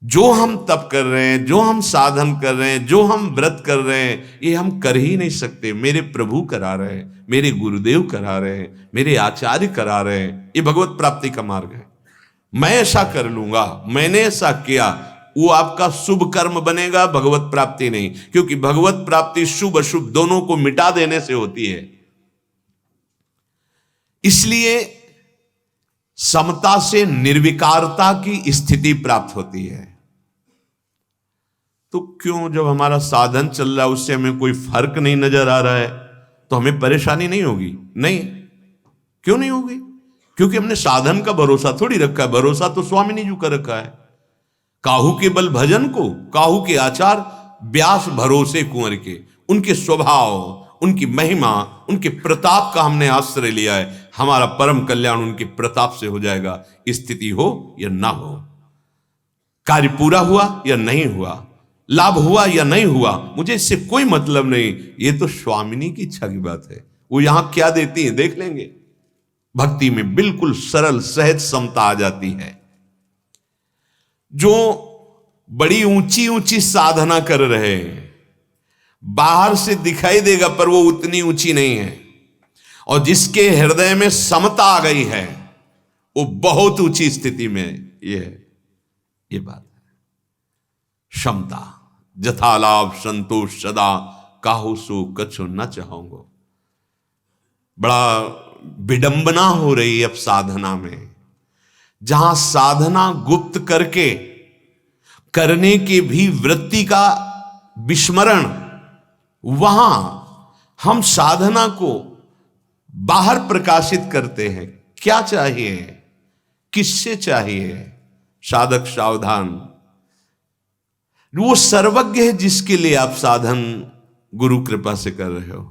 जो हम तप कर रहे हैं, जो हम साधन कर रहे हैं, जो हम व्रत कर रहे हैं, ये हम कर ही नहीं सकते। मेरे प्रभु करा रहे हैं, मेरे गुरुदेव करा रहे हैं, मेरे आचार्य करा रहे हैं। ये भगवत प्राप्ति का मार्ग है। मैं ऐसा कर लूंगा, मैंने ऐसा किया, वो आपका शुभ कर्म बनेगा, भगवत प्राप्ति नहीं। क्योंकि भगवत प्राप्ति शुभ अशुभ दोनों को मिटा देने से होती है। इसलिए समता से निर्विकारता की स्थिति प्राप्त होती है। तो क्यों, जब हमारा साधन चल रहा है उससे हमें कोई फर्क नहीं नजर आ रहा है तो हमें परेशानी नहीं होगी? नहीं। क्यों नहीं होगी? क्योंकि हमने साधन का भरोसा थोड़ी रखा है। भरोसा तो स्वामिनी जी का रखा है। काहू के बल भजन को, काहू के आचार, व्यास भरोसे कुंवर के। उनके स्वभाव, उनकी महिमा, उनके प्रताप का हमने आश्रय लिया है। हमारा परम कल्याण उनके प्रताप से हो जाएगा, स्थिति हो या ना हो, कार्य पूरा हुआ या नहीं हुआ, लाभ हुआ या नहीं हुआ, मुझे इससे कोई मतलब नहीं। ये तो स्वामिनी की इच्छा की बात है। वो यहां क्या देती है देख लेंगे। भक्ति में बिल्कुल सरल सहज समता आ जाती है। जो बड़ी ऊंची ऊंची साधना कर रहे हैं, बाहर से दिखाई देगा पर वो उतनी ऊंची नहीं है। और जिसके हृदय में समता आ गई है वो बहुत ऊंची स्थिति में ये बात है। क्षमता, जथा लाभ संतोष सदा, काहू सो कछु न चाहूंगो। बड़ा विडंबना हो रही है अब साधना में। जहां साधना गुप्त करके करने की भी वृत्ति का विस्मरण, वहां हम साधना को बाहर प्रकाशित करते हैं। क्या चाहिए, किससे चाहिए? साधक सावधान, वो सर्वज्ञ है जिसके लिए आप साधन गुरु कृपा से कर रहे हो।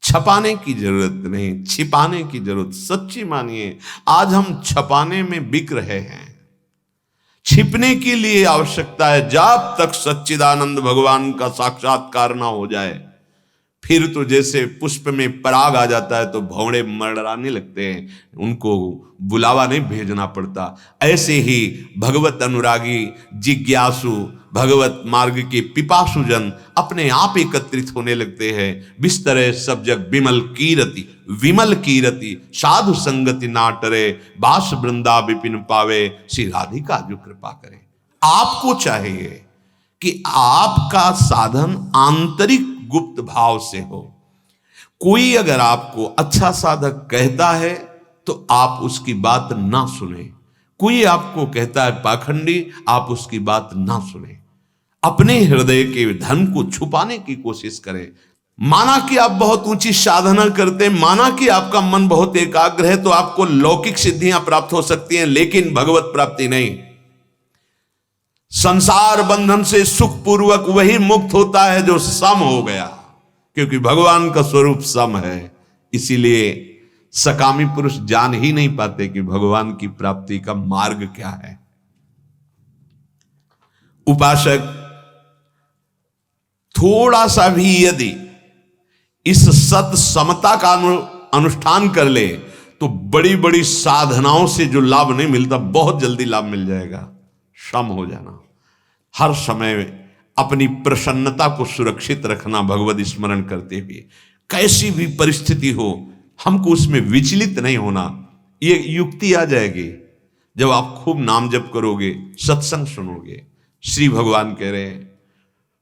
छपाने की जरूरत नहीं, छिपाने की जरूरत। सच्ची मानिए, आज हम छपाने में बिक रहे हैं, छिपने के लिए आवश्यकता है। जब तक सच्चिदानंद भगवान का साक्षात्कार ना हो जाए, फिर तो जैसे पुष्प में पराग आ जाता है तो भौंड़े मरड़ाने लगते हैं, उनको बुलावा नहीं भेजना पड़ता। ऐसे ही भगवत अनुरागी, जिज्ञासु, भगवत मार्ग के पिपासुजन अपने आप एकत्रित होने लगते हैं। बिस्तरे सब जग विमल कीरति साधु संगति ना टरे, बास वृंदा विपिन पावे, श्री राधिका जो कृपा करे। आपको चाहिए कि आपका साधन आंतरिक गुप्त भाव से हो। कोई अगर आपको अच्छा साधक कहता है तो आप उसकी बात ना सुने। कोई आपको कहता है पाखंडी, आप उसकी बात ना सुने। अपने हृदय के धन को छुपाने की कोशिश करें। माना कि आप बहुत ऊंची साधना करते हैं, माना कि आपका मन बहुत एकाग्र है, तो आपको लौकिक सिद्धियां प्राप्त हो सकती हैं, लेकिन भगवत प्राप्ति नहीं। संसार बंधन से सुखपूर्वक वही मुक्त होता है जो सम हो गया, क्योंकि भगवान का स्वरूप सम है। इसीलिए सकामी पुरुष जान ही नहीं पाते कि भगवान की प्राप्ति का मार्ग क्या है। उपासक थोड़ा सा भी यदि इस सत समता का अनुष्ठान कर ले तो बड़ी बड़ी साधनाओं से जो लाभ नहीं मिलता, बहुत जल्दी लाभ मिल जाएगा। सम हो जाना, हर समय अपनी प्रसन्नता को सुरक्षित रखना, भगवत स्मरण करते हुए कैसी भी परिस्थिति हो हमको उसमें विचलित नहीं होना। ये युक्ति आ जाएगी जब आप खूब नाम जप करोगे, सत्संग सुनोगे। श्री भगवान कह रहे हैं,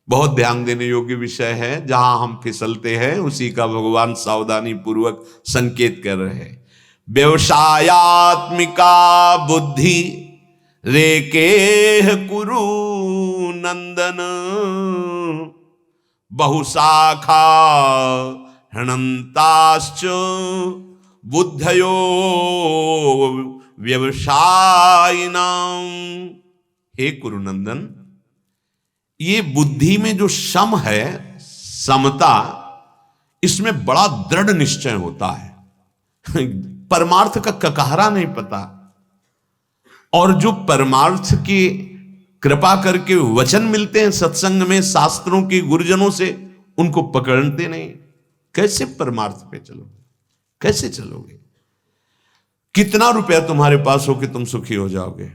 बहुत ध्यान देने योग्य विषय है, जहां हम फिसलते हैं उसी का भगवान सावधानी पूर्वक संकेत कर रहे हैं। व्यवसायात्मिका बुद्धि रेके कुरु नंदन, बहुशाखा हृणंताश्च बुद्धयो व्यवसायिनां। हे कुरुनंदन, ये बुद्धि में जो सम है, समता, इसमें बड़ा दृढ़ निश्चय होता है। परमार्थ का ककहरा नहीं पता, और जो परमार्थ की कृपा करके वचन मिलते हैं सत्संग में, शास्त्रों के गुरुजनों से, उनको पकड़ते नहीं। कैसे परमार्थ पे चलोगे, कैसे चलोगे? कितना रुपया तुम्हारे पास हो कि तुम सुखी हो जाओगे?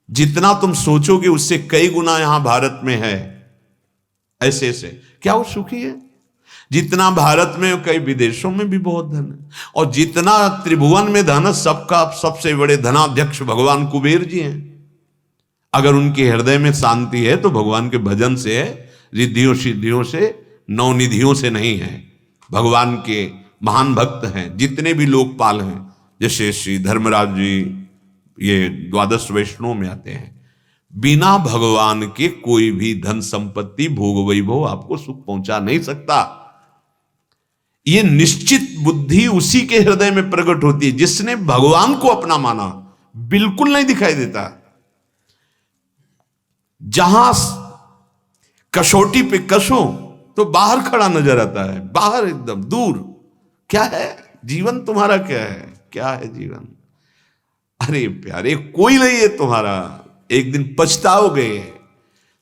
जितना तुम सोचोगे उससे कई गुना यहां भारत में है। ऐसे ऐसे क्या वो सुखी है? जितना भारत में, कई विदेशों में भी बहुत धन है, और जितना त्रिभुवन में धन है, सबका सबसे बड़े धनाध्यक्ष भगवान कुबेर जी हैं। अगर उनके हृदय में शांति है तो भगवान के भजन से है, रिद्धियों सिद्धियों से, नवनिधियों से नहीं है। भगवान के महान भक्त हैं, जितने भी लोकपाल हैं, जैसे श्री धर्मराज जी, ये द्वादश वैष्णव में आते हैं। बिना भगवान के कोई भी धन संपत्ति, भोग वैभव आपको सुख पहुंचा नहीं सकता। ये निश्चित बुद्धि उसी के हृदय में प्रकट होती है जिसने भगवान को अपना माना। बिल्कुल नहीं दिखाई देता। जहां कसौटी पे कसो तो बाहर खड़ा नजर आता है, बाहर एकदम दूर। क्या है जीवन तुम्हारा? क्या है, क्या है जीवन? अरे प्यारे, कोई नहीं है तुम्हारा, एक दिन पछताओगे।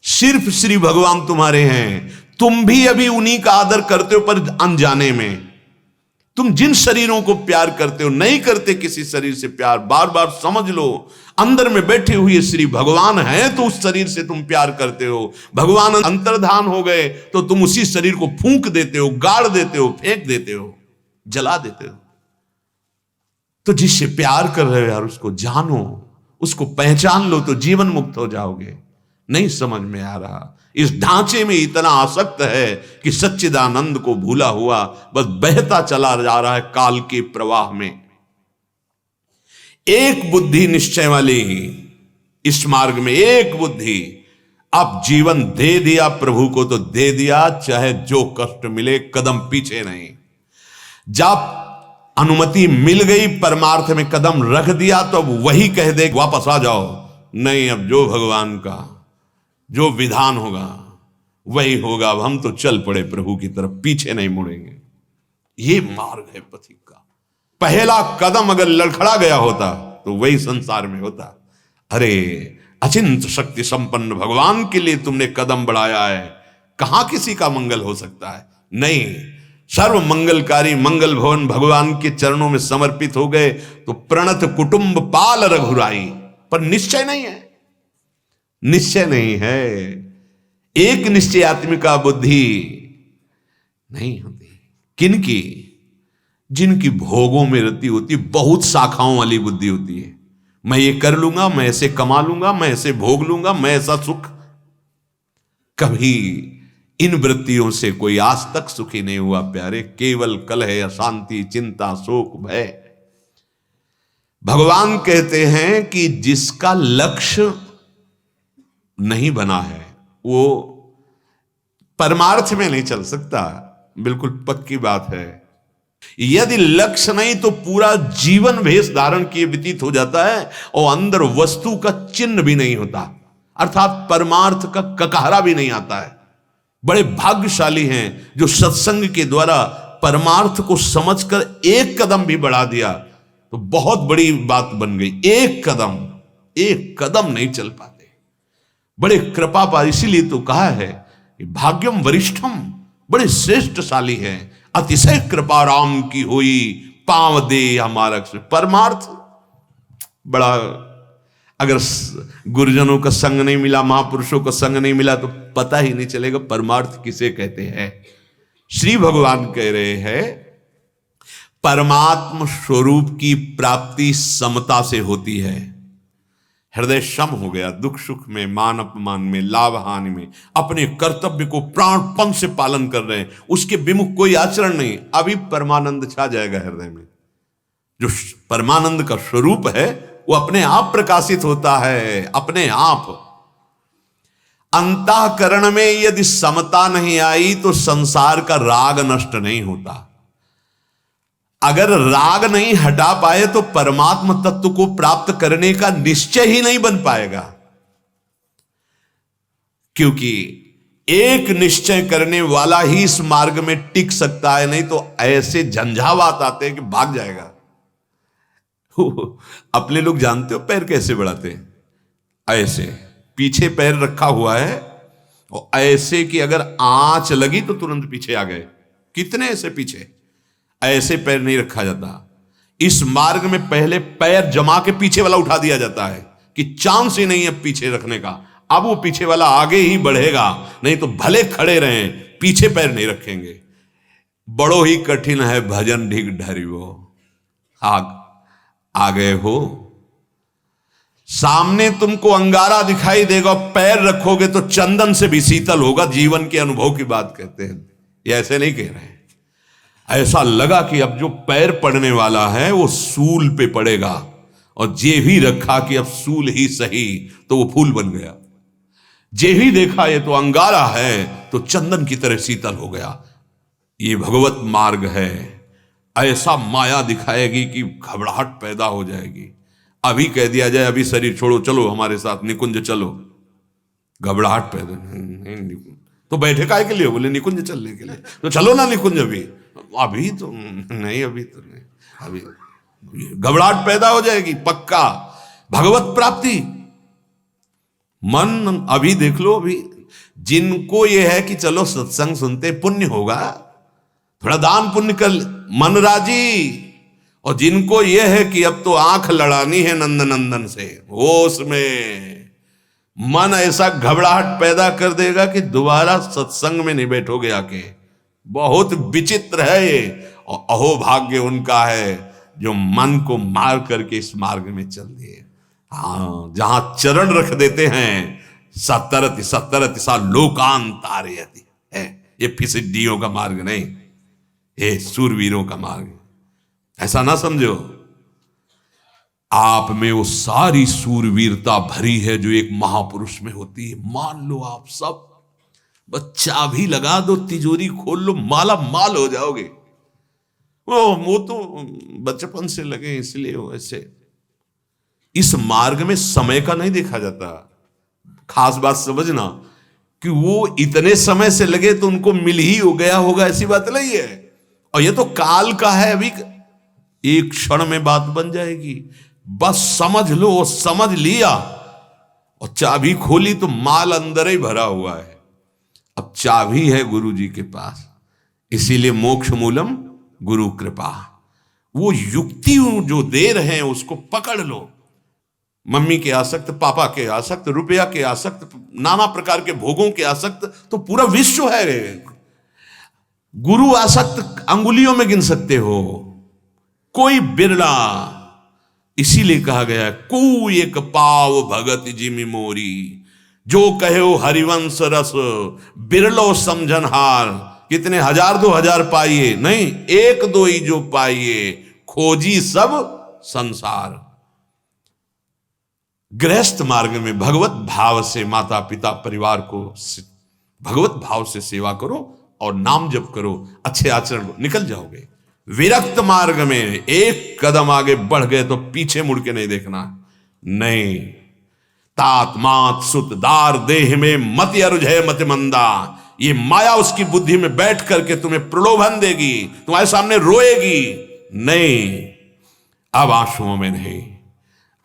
सिर्फ श्री भगवान तुम्हारे हैं। तुम भी अभी उन्हीं का आदर करते हो, पर अनजाने में। तुम जिन शरीरों को प्यार करते हो, नहीं करते किसी शरीर से प्यार। बार बार समझ लो, अंदर में बैठे हुए श्री भगवान हैं तो उस शरीर से तुम प्यार करते हो। भगवान अंतर्धान हो गए तो तुम उसी शरीर को फूंक देते हो, गाड़ देते हो, फेंक देते हो, जला देते हो। तो जिससे प्यार कर रहे हो यार, उसको जानो, उसको पहचान लो, तो जीवन मुक्त हो जाओगे। नहीं समझ में आ रहा, इस ढांचे में इतना आसक्त है कि सच्चिदानंद को भूला हुआ बस बहता चला जा रहा है काल के प्रवाह में। एक बुद्धि निश्चय वाली, इस मार्ग में एक बुद्धि। अब जीवन दे दिया प्रभु को तो दे दिया, चाहे जो कष्ट मिले, कदम पीछे नहीं। जब अनुमति मिल गई परमार्थ में कदम रख दिया तो अब वही कह दे वापस आ जाओ, नहीं अब जो भगवान का जो विधान होगा वही होगा, अब हम तो चल पड़े प्रभु की तरफ, पीछे नहीं मुड़ेंगे। ये मार्ग है पथिक का। पहला कदम अगर लड़खड़ा गया होता तो वही संसार में होता। अरे अचिंत शक्ति संपन्न भगवान के लिए तुमने कदम बढ़ाया है, कहां किसी का मंगल हो सकता है? नहीं, सर्व मंगलकारी मंगल भवन भगवान के चरणों में समर्पित हो गए तो प्रणत कुटुंब पाल रघुराई। पर निश्चय नहीं है, निश्चय नहीं है। एक निश्चयात्मिका बुद्धि नहीं होती। किनकी? जिनकी भोगों में रति होती, बहुत शाखाओं वाली बुद्धि होती है। मैं ये कर लूंगा, मैं ऐसे कमा लूंगा, मैं ऐसे भोग लूंगा, मैं ऐसा सुख। कभी इन वृत्तियों से कोई आज तक सुखी नहीं हुआ प्यारे। केवल कलह, अशांति, चिंता, शोक, भय। भगवान कहते हैं कि जिसका लक्ष्य नहीं बना है वो परमार्थ में नहीं चल सकता। बिल्कुल पक्की बात है। यदि लक्ष्य नहीं तो पूरा जीवन भेष धारण किए व्यतीत हो जाता है और अंदर वस्तु का चिन्ह भी नहीं होता, अर्थात परमार्थ का ककहरा भी नहीं आता है। बड़े भाग्यशाली हैं जो सत्संग के द्वारा परमार्थ को समझकर एक कदम भी बढ़ा दिया तो बहुत बड़ी बात बन गई। एक कदम नहीं चल पाते। बड़े कृपा पा, इसीलिए तो कहा है कि भाग्यम वरिष्ठम, बड़े श्रेष्ठशाली हैं, अतिशय कृपा राम की हुई, पांव दे हमारा। परमार्थ बड़ा, अगर गुरुजनों का संग नहीं मिला, महापुरुषों का संग नहीं मिला तो पता ही नहीं चलेगा परमार्थ किसे कहते हैं। श्री भगवान कह रहे हैं परमात्म स्वरूप की प्राप्ति समता से होती है। हृदय सम हो गया, दुख सुख में, मान अपमान में, लाभ हानि में, अपने कर्तव्य को प्राणपण से पालन कर रहे हैं, उसके विमुख कोई आचरण नहीं। अभी परमानंद छा जाएगा हृदय में। जो परमानंद का स्वरूप है वो अपने आप प्रकाशित होता है, अपने आप। अंतःकरण में यदि समता नहीं आई तो संसार का राग नष्ट नहीं होता। अगर राग नहीं हटा पाए तो परमात्म तत्व को प्राप्त करने का निश्चय ही नहीं बन पाएगा। क्योंकि एक निश्चय करने वाला ही इस मार्ग में टिक सकता है, नहीं तो ऐसे झंझावात आते हैं कि भाग जाएगा। अपने लोग जानते हो पैर कैसे बढ़ाते हैं? ऐसे पीछे पैर रखा हुआ है और ऐसे कि अगर आंच लगी तो तुरंत पीछे आ गए। कितने ऐसे पीछे, ऐसे पैर नहीं रखा जाता। इस मार्ग में पहले पैर जमा के पीछे वाला उठा दिया जाता है कि चांस ही नहीं है पीछे रखने का। अब वो पीछे वाला आगे ही बढ़ेगा, नहीं तो भले खड़े रहें, पीछे पैर नहीं रखेंगे। बड़ो ही कठिन है भजन ढिग ढरिवो। आ गए हो, सामने तुमको अंगारा दिखाई देगा, पैर रखोगे तो चंदन से भी शीतल होगा। जीवन के अनुभव की बात कहते हैं, ये ऐसे नहीं कह रहे हैं। ऐसा लगा कि अब जो पैर पड़ने वाला है वो सूल पे पड़ेगा, और जे भी रखा कि अब सूल ही सही तो वो फूल बन गया। जे भी देखा ये तो अंगारा है तो चंदन की तरह शीतल हो गया। ये भगवत मार्ग है। ऐसा माया दिखाएगी कि घबराहट पैदा हो जाएगी। अभी कह दिया जाए अभी शरीर छोड़ो, चलो हमारे साथ निकुंज चलो, घबराहट पैदा नहीं। तो बैठे काहे के लिए? बोले निकुंज चलने के लिए। तो चलो ना निकुंज। अभी तो नहीं, अभी तो नहीं, अभी घबराहट पैदा हो जाएगी पक्का। भगवत प्राप्ति मन अभी देख लो। अभी जिनको ये है कि चलो सत्संग सुनते पुण्य होगा, थोड़ा दान पुण्य कर, मन राजी। और जिनको ये है कि अब तो आंख लड़ानी है नंदनंदन से, होश में, मन ऐसा घबराहट पैदा कर देगा कि दोबारा सत्संग में नहीं बैठोगे आके। बहुत विचित्र है ये। और अहो भाग्य उनका है जो मन को मार करके इस मार्ग में चल दिए। हाँ, जहां चरण रख देते हैं सतरति सतरति सा लोकांतारयति है। ये फिसिड्डियों का मार्ग नहीं, ये सूरवीरों का मार्ग। ऐसा ना समझो। आप में वो सारी सूरवीरता भरी है जो एक महापुरुष में होती है। मान लो आप सब बस चाबी लगा दो, तिजोरी खोल लो, माला माल हो जाओगे। वो तो बचपन से लगे इसलिए वैसे। इस मार्ग में समय का नहीं देखा जाता। खास बात समझना कि वो इतने समय से लगे तो उनको मिल ही हो गया होगा, ऐसी बात नहीं है। और ये तो काल का है, अभी एक क्षण में बात बन जाएगी। बस समझ लो, समझ लिया और चाबी खोली तो माल अंदर ही भरा हुआ है। अब चाबी है गुरु जी के पास, इसीलिए मोक्ष मूलम गुरु कृपा। वो युक्ति जो दे रहे हैं उसको पकड़ लो। मम्मी के आसक्त, पापा के आसक्त, रुपया के आसक्त, नाना प्रकार के भोगों के आसक्त तो पूरा विश्व है। गुरु आसक्त अंगुलियों में गिन सकते हो, कोई बिरला। इसीलिए कहा गया है को एक पाव भगत जिमि मोरी, जो कहो हरिवंश रस बिरलो समझनहार। कितने 1000 2000 पाइए नहीं, एक दो ही जो पाइए, खोजी सब संसार। गृहस्थ मार्ग में भगवत भाव से माता पिता परिवार को भगवत भाव से सेवा करो और नाम जप करो, अच्छे आचरण को निकल जाओगे। विरक्त मार्ग में एक कदम आगे बढ़ गए तो पीछे मुड़ के नहीं देखना। नहीं, तात मात सुत दार देह में मति अरुझे मति मंदा। ये माया उसकी बुद्धि में बैठ करके तुम्हें प्रलोभन देगी, तुम्हारे सामने रोएगी। नहीं, अब आंसुओं में नहीं,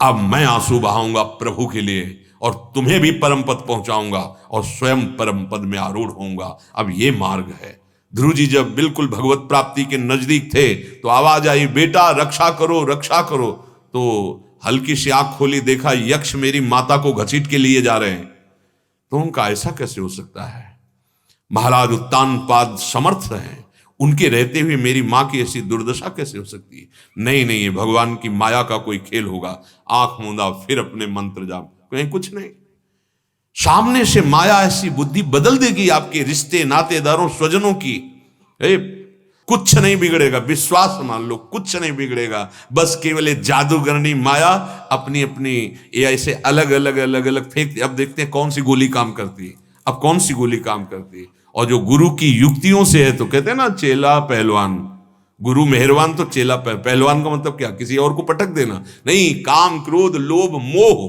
अब मैं आंसू बहाऊंगा प्रभु के लिए और तुम्हें भी परम पद पहुंचाऊंगा और स्वयं परम पद में आरूढ़ होऊंगा। अब ये मार्ग है। ध्रुव जी जब बिल्कुल भगवत प्राप्ति के नजदीक थे तो आवाज आई, बेटा रक्षा करो रक्षा करो। तो हल्की सी आंख खोली, देखा यक्ष मेरी माता को घसीट के लिए जा रहे हैं। तो उनका ऐसा कैसे हो सकता है? महाराज उत्तानपाद समर्थ हैं, उनके रहते हुए मेरी मां की ऐसी दुर्दशा कैसे हो सकती है? नहीं नहीं, ये भगवान की माया का कोई खेल होगा। आंख मूंदा, फिर अपने मंत्र जाप, कहीं कुछ नहीं। सामने से माया ऐसी बुद्धि बदल देगी आपके रिश्ते नातेदारों स्वजनों की। कुछ नहीं बिगड़ेगा, विश्वास मान लो, कुछ नहीं बिगड़ेगा। बस केवल जादूगरनी माया अपनी अपनी ऐसे अलग अलग अलग अलग फेंकती। अब देखते हैं कौन सी गोली काम करती है, अब कौन सी गोली काम करती है। और जो गुरु की युक्तियों से है, तो कहते हैं ना चेला पहलवान, गुरु मेहरबान तो चेला पहलवान का मतलब क्या? किसी और को पटक देना नहीं। काम क्रोध लोभ मोह,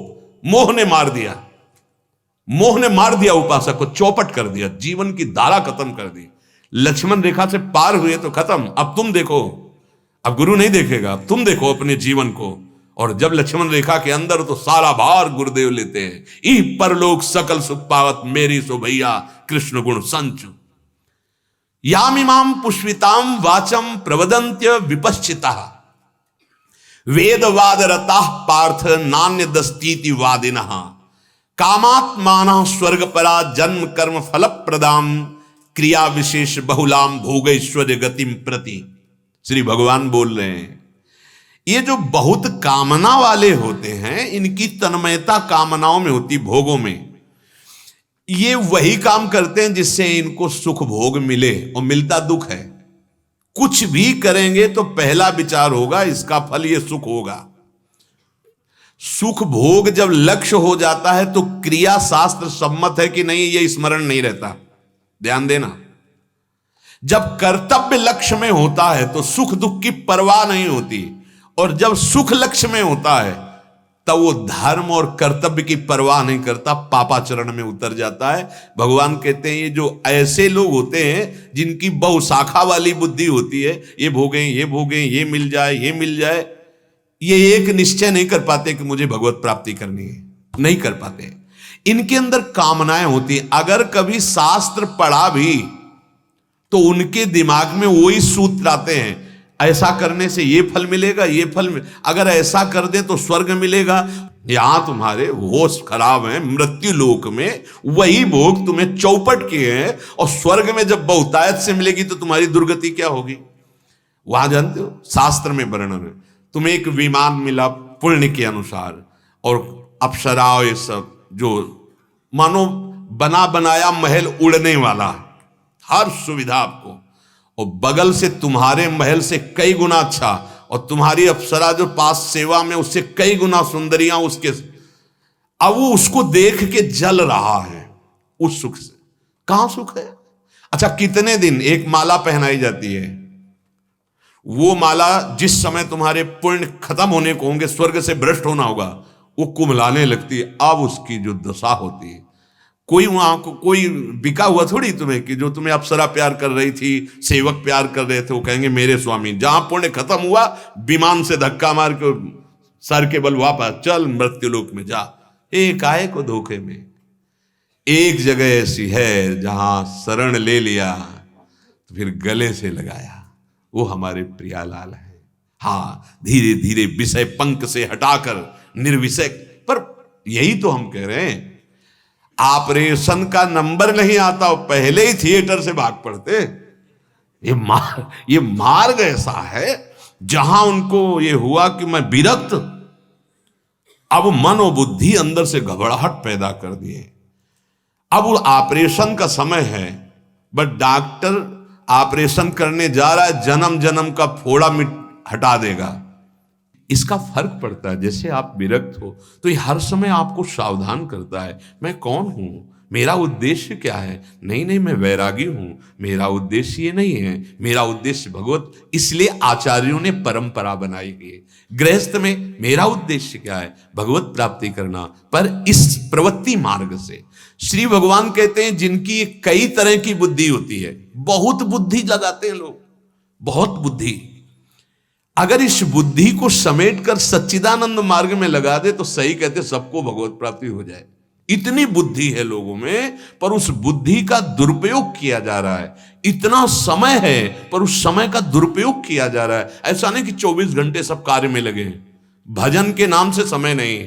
मोह ने मार दिया, मोह ने मार दिया उपासक को, चौपट कर दिया, जीवन की धारा खत्म कर दी। लक्ष्मण रेखा से पार हुए तो खत्म। अब तुम देखो, अब गुरु नहीं देखेगा, अब तुम देखो अपने जीवन को। और जब लक्ष्मण रेखा के अंदर तो सारा भार गुरुदेव लेते हैं। ई परलोक सकल सुख पावत मेरी सो भैया कृष्ण गुण संचु। यामिमाम पुष्पिताम वाचम प्रवदंत्य विपश्चिता वेदवाद रता पार्थ नान्य दस्तीति वादिनः कामात्मानः स्वर्ग परा जन्म कर्म फल प्रदाम क्रिया विशेष बहुलाम भोगैश्वर्य गतिम प्रति। श्री भगवान बोल रहे हैं, ये जो बहुत कामना वाले होते हैं, इनकी तन्मयता कामनाओं में होती, भोगों में। ये वही काम करते हैं जिससे इनको सुख भोग मिले, और मिलता दुख है। कुछ भी करेंगे तो पहला विचार होगा इसका फल ये सुख होगा। सुख भोग जब लक्ष्य हो जाता है तो क्रिया शास्त्र सम्मत है कि नहीं, ये स्मरण नहीं रहता। ध्यान देना, जब कर्तव्य लक्ष्य में होता है तो सुख दुख की परवाह नहीं होती, और जब सुख लक्ष्य में होता है तब वो धर्म और कर्तव्य की परवाह नहीं करता, पापाचरण में उतर जाता है। भगवान कहते हैं ये जो ऐसे लोग होते हैं जिनकी बहुशाखा वाली बुद्धि होती है, ये भोगें ये भोगें, ये मिल जाए ये मिल जाए, ये एक निश्चय नहीं कर पाते कि मुझे भगवत प्राप्ति करनी है, नहीं कर पाते। इनके अंदर कामनाएं होती। अगर कभी शास्त्र पढ़ा भी तो उनके दिमाग में वही सूत्र आते हैं, ऐसा करने से ये फल मिलेगा, ये फल अगर ऐसा कर दे तो स्वर्ग मिलेगा। यहां तुम्हारे होश खराब है, मृत्यु लोक में वही भोग तुम्हें चौपट किए हैं, और स्वर्ग में जब बहुतायत से मिलेगी तो तुम्हारी दुर्गति क्या होगी? वहां जानते हो शास्त्र में वर्णन है, तुम्हें एक विमान मिला पुण्य के अनुसार, और अप्सरा ये सब जो मानो बना बनाया महल उड़ने वाला, हर सुविधा आपको, और बगल से तुम्हारे महल से कई गुना अच्छा और तुम्हारी अप्सरा जो पास सेवा में उससे कई गुना सुंदरियां उसके, अब वो उसको देख के जल रहा है उस सुख से। कहां सुख है? अच्छा, कितने दिन एक माला पहनाई जाती है, वो माला जिस समय तुम्हारे पुण्य खत्म होने को होंगे, स्वर्ग से भ्रष्ट होना होगा, वो कुम्हलाने लगती है। अब उसकी जो दशा होती है, कोई वहां को कोई बिका हुआ थोड़ी तुम्हें कि जो तुम्हें अप्सरा प्यार कर रही थी, सेवक प्यार कर रहे थे, वो कहेंगे मेरे स्वामी। जहां पुण्य खत्म हुआ, विमान से धक्का मार के सर के बल वापस चल मृत्युलोक में जा। एक आए को धोखे में। एक जगह ऐसी है जहां शरण ले लिया तो फिर गले से लगाया, वो हमारे प्रियालाल है। हाँ, धीरे धीरे विषय पंख से हटाकर निर्विषय। पर यही तो हम कह रहे हैं, ऑपरेशन का नंबर नहीं आता, पहले ही थिएटर से भाग पड़ते। ये मार्ग ऐसा है जहां उनको ये हुआ कि मैं विरक्त, अब मन और बुद्धि अंदर से घबराहट पैदा कर दिए। अब वो ऑपरेशन का समय है, बट डॉक्टर ऑपरेशन करने जा रहा है, जन्म जन्म का फोड़ा हटा देगा। इसका फर्क पड़ता है। जैसे आप विरक्त हो तो ये हर समय आपको सावधान करता है, मैं कौन हूं, मेरा उद्देश्य क्या है। नहीं नहीं, मैं वैरागी हूं, मेरा उद्देश्य ये नहीं है, मेरा उद्देश्य भगवत। इसलिए आचार्यों ने परंपरा बनाई है। गृहस्थ में मेरा उद्देश्य क्या है, भगवत प्राप्ति करना, पर इस प्रवृत्ति मार्ग से। श्री भगवान कहते हैं जिनकी कई तरह की बुद्धि होती है, बहुत बुद्धि लगाते हैं लोग, बहुत बुद्धि, अगर इस बुद्धि को समेट कर सच्चिदानंद मार्ग में लगा दे तो सही कहते सबको भगवत प्राप्ति हो जाए। इतनी बुद्धि है लोगों में, पर उस बुद्धि का दुरुपयोग किया जा रहा है। इतना समय है पर उस समय का दुरुपयोग किया जा रहा है। ऐसा नहीं कि 24 घंटे सब कार्य में लगे हैं, भजन के नाम से समय नहीं।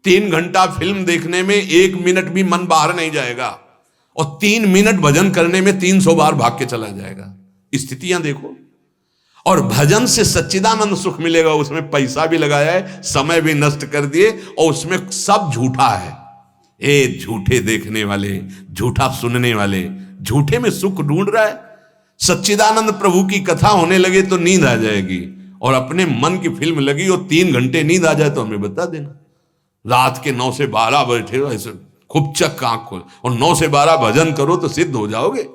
3 घंटा फिल्म देखने में 1 मिनट भी मन बाहर नहीं जाएगा, और 3 मिनट भजन करने में 300 बार भाग के चला जाएगा। स्थितियां देखो। और भजन से सच्चिदानंद सुख मिलेगा, उसमें पैसा भी लगाया है, समय भी नष्ट कर दिए, और उसमें सब झूठा है। ए झूठे देखने वाले, झूठा सुनने वाले, झूठे में सुख ढूंढ रहा है। सच्चिदानंद प्रभु की कथा होने लगे तो नींद आ जाएगी, और अपने मन की फिल्म लगी और 3 घंटे नींद आ जाए तो हमें बता देना। रात के 9 से 12 बैठे हो ऐसे खूब चक आंख खोल, और 9 से 12 भजन करो तो सिद्ध हो जाओगे।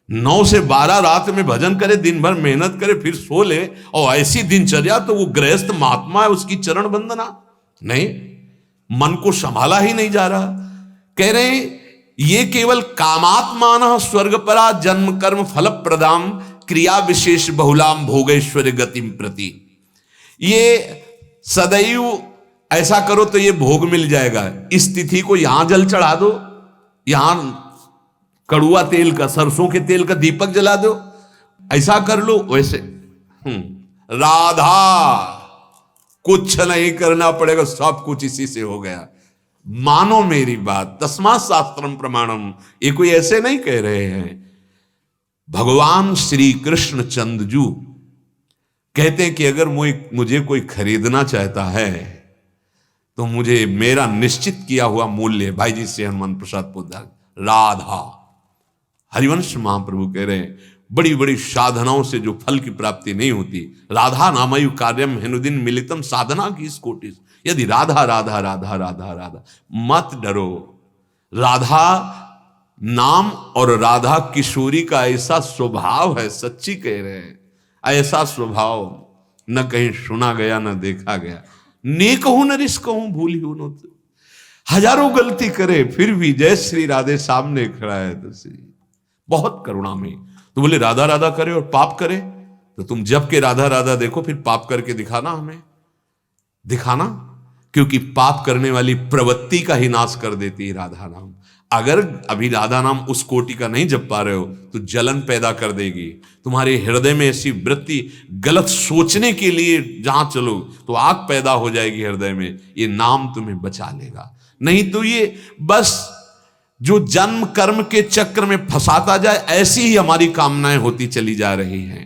9 से 12 रात में भजन करे, दिन भर मेहनत करे, फिर सो ले, और ऐसी दिनचर्या, तो वो गृहस्थ महात्मा है, उसकी चरण वंदना नहीं। मन को संभाला ही नहीं जा रहा। कह रहे ये केवल कामात्मान स्वर्गपरा जन्म कर्म फल प्रदाम क्रिया विशेष बहुलाम भोगेश्वर गतिम प्रति। ये सदैव ऐसा करो तो ये भोग मिल जाएगा। इस तिथि को यहां जल चढ़ा दो, यहां कड़ुआ तेल का, सरसों के तेल का दीपक जला दो, ऐसा कर लो, वैसे राधा कुछ नहीं करना पड़ेगा, सब कुछ इसी से हो गया। मानो मेरी बात, तस्मात् शास्त्रम प्रमाणम। ये कोई ऐसे नहीं कह रहे हैं। भगवान श्री कृष्ण चंद्रजू कहते हैं कि अगर मुझे कोई खरीदना चाहता है तो मुझे मेरा निश्चित किया हुआ मूल्य, भाई जी से हनुमान प्रसाद पोद्दार, राधा। हरिवंश महाप्रभु कह रहे हैं बड़ी बड़ी साधनाओं से जो फल की प्राप्ति नहीं होती, राधा नामयु कार्यम हेनुदिन मिलितम साधना की इस कोटि। यदि राधा राधा राधा राधा राधा, मत डरो। राधा नाम और राधा किशोरी का ऐसा स्वभाव है, सच्ची कह रहे हैं, ऐसा स्वभाव न कहीं सुना गया न देखा गया। नेक हूं न रिस्क हूं भूल ही न, हजारों गलती करे फिर भी जय श्री राधे सामने खड़ा है तो श्री बहुत करुणा में। तो बोले राधा राधा करे और पाप करे, तो तुम जब के राधा राधा देखो, फिर पाप करके दिखाना, हमें दिखाना, क्योंकि पाप करने वाली प्रवृत्ति का ही नाश कर देती है राधा नाम। अगर अभी राधा नाम उस कोटि का नहीं जप पा रहे हो तो जलन पैदा कर देगी तुम्हारे हृदय में। ऐसी वृत्ति गलत सोचने के लिए जहां चलो तो आग पैदा हो जाएगी हृदय में। ये नाम तुम्हें बचा लेगा, नहीं तो ये बस जो जन्म कर्म के चक्र में फंसाता जाए, ऐसी ही हमारी कामनाएं होती चली जा रही हैं।